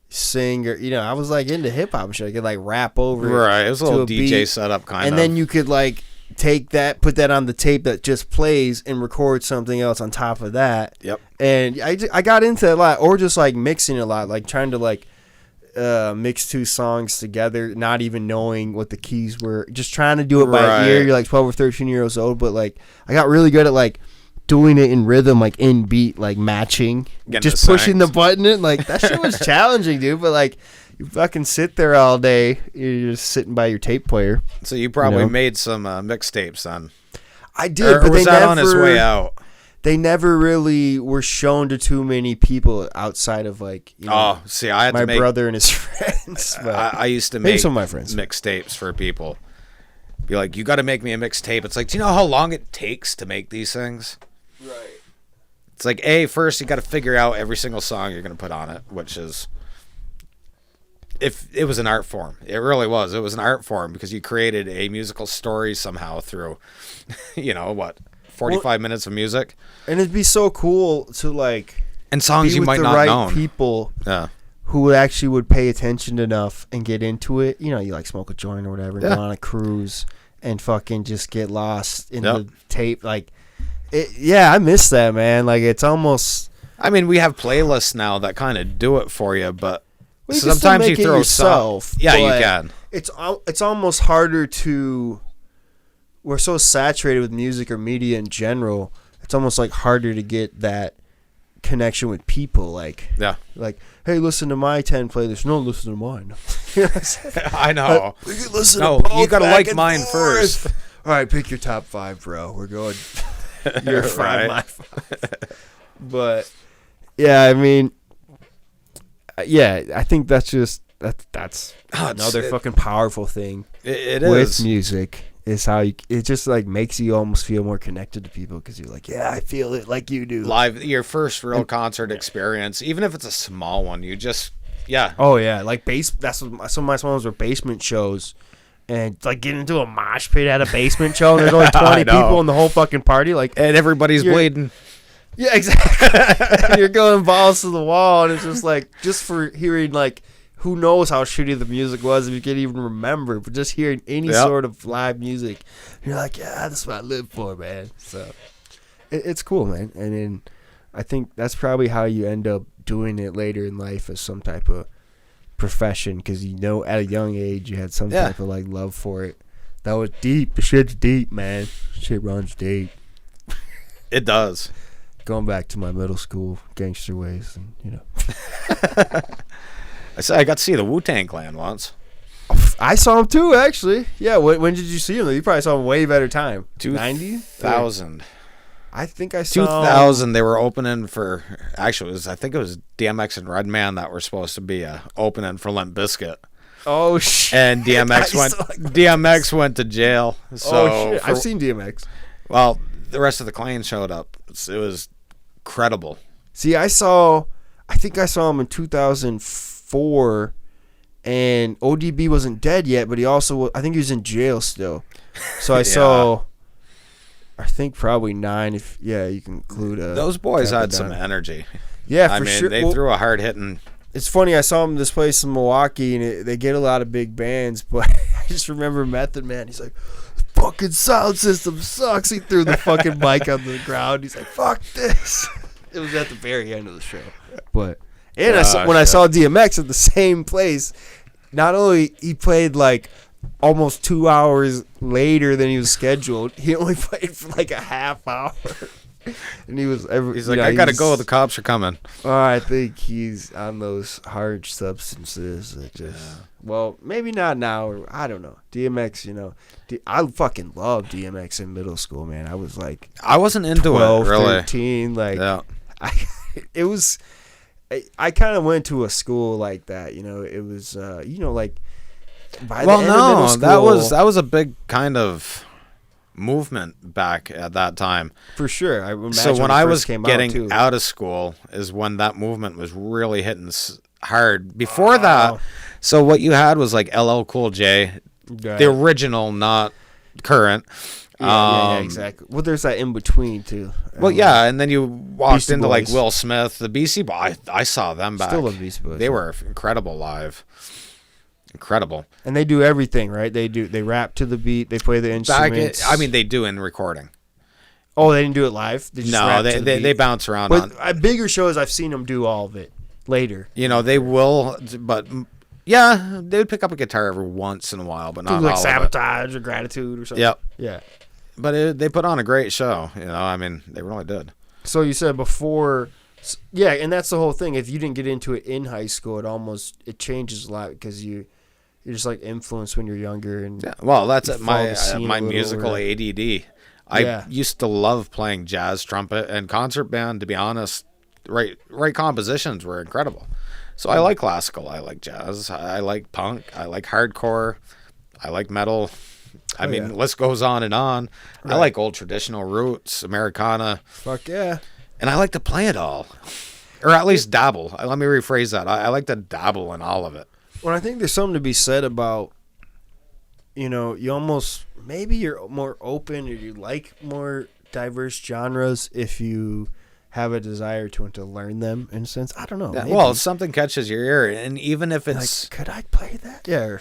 sing. Or I was like into hip hop and shit. I could like rap over it. Right, it was a little DJ setup kind of. And then you could like take that, put that on the tape that just plays, and record something else on top of that. Yep. And I got into it a lot, or just like mixing a lot, like trying to like mix 2 songs together, not even knowing what the keys were, just trying to do it by ear. You're like 12 or 13 years old, but like I got really good at like doing it in rhythm, like in beat, like matching, just pushing the button. And like that shit was challenging, dude. But like you fucking sit there all day, you're just sitting by your tape player. So you probably made some mixtapes then. I did, or but was they that never, on his way out? They never really were shown to too many people outside of like I had my to make, brother and his friends. But I used to make some of my friends mixtapes for people. Be like, you got to make me a mixtape. It's like, do you know how long it takes to make these things? Right. It's like, first you got to figure out every single song you're going to put on it, which is, if it was an art form, it really was. It was an art form because you created a musical story somehow through, 45 minutes of music. And it'd be so cool to like, and songs you might not know. People who actually would pay attention enough and get into it. You like smoke a joint or whatever, go on a cruise and fucking just get lost in the tape, like. I miss that, man. Like, it's almost. I mean, we have playlists now that kind of do it for you, but you sometimes you throw yourself. Yeah, you can. It's almost harder to. We're so saturated with music or media in general. It's almost like harder to get that connection with people. Like, hey, listen to my 10 playlist. No, listen to mine. I know. Listen to both. You gotta like mine first. All right, pick your top 5, bro. We're going. You're fine, my fault. But I mean, I think that's just that's another fucking powerful thing. It with is music is how it just like makes you almost feel more connected to people because you're like, I feel it like you do. Live, your first real concert experience, even if it's a small one, you just like that's what some of my songs were basement shows. And like getting into a mosh pit at a basement show, and there's only 20 people in the whole fucking party, like, and everybody's bleeding. Yeah, exactly. You're going balls to the wall, and it's just like, just for hearing, like, who knows how shitty the music was if you can't even remember, but just hearing any sort of live music, you're like, that's what I live for, man. So it's cool, man. And then I think that's probably how you end up doing it later in life as some type of profession, because at a young age you had some type of like love for it. That was deep. The shit's deep, man. Shit runs deep. It does. Going back to my middle school gangster ways, and I got to see the Wu-Tang Clan once. I saw them too, actually. Yeah, when did you see them? You probably saw them way better time. 2000. I think I saw 2000. They were opening for actually I think it was DMX and Redman that were supposed to be opening for Limp Bizkit. Oh shit! And DMX went to jail. So shit! I've seen DMX. Well, the rest of the clan showed up. It was incredible. See, I think I saw him in 2004, and ODB wasn't dead yet, but I think he was in jail still. So I saw, I think probably 9. You can include those boys had some energy. Yeah, I mean, sure. they threw a hard hitting. It's funny. I saw him this place in Milwaukee, and they get a lot of big bands, but I just remember Method Man. He's like, "Fucking sound system sucks." He threw the fucking mic on the ground. He's like, "Fuck this." It was at the very end of the show, but I saw DMX at the same place, not only he played like almost 2 hours later than he was scheduled, he only played for like a half hour. And he's like, I gotta go. The cops are coming. I think he's on those hard substances. Well, maybe not now. I don't know. DMX, I fucking loved DMX in middle school, man. I was like, I wasn't into 12, it really. 13, I kind of went to a school like that. It was, like. By the end of middle school, that was a big kind of movement back at that time for sure. I imagine so when I was getting out of school is when that movement was really hitting hard. Before that, so what you had was like LL Cool J, the original, not current. Yeah, exactly. Well, there's that in between too. Well, yeah, and then you walked into like Will Smith, the BC Boys. I saw them back. Still love Beastie Boys. They were incredible live. Incredible. And they do everything, right? They rap to the beat. They play the instruments. They do in recording. Oh, they didn't do it live? They just they bounce around. But at bigger shows, I've seen them do all of it later. They will, but yeah, they would pick up a guitar every once in a while, but not like all Sabotage or Gratitude or something. Yep. Yeah. But they put on a great show. They really did. So you said before... Yeah, and that's the whole thing. If you didn't get into it in high school, it changes a lot because you're just like influenced when you're younger. And well, that's my musical ADD. I used to love playing jazz trumpet and concert band. To be honest, right compositions were incredible. So I like classical. I like jazz. I like punk. I like hardcore. I like metal. I mean, list goes on and on. Right. I like old traditional roots, Americana. Fuck yeah. And I like to play it all. Or at least dabble. Let me rephrase that. I like to dabble in all of it. Well, I think there's something to be said about, you almost, maybe you're more open or you like more diverse genres if you have a desire to learn them, in a sense. I don't know. Yeah, well, something catches your ear, and even if it's... Like, could I play that? Yeah,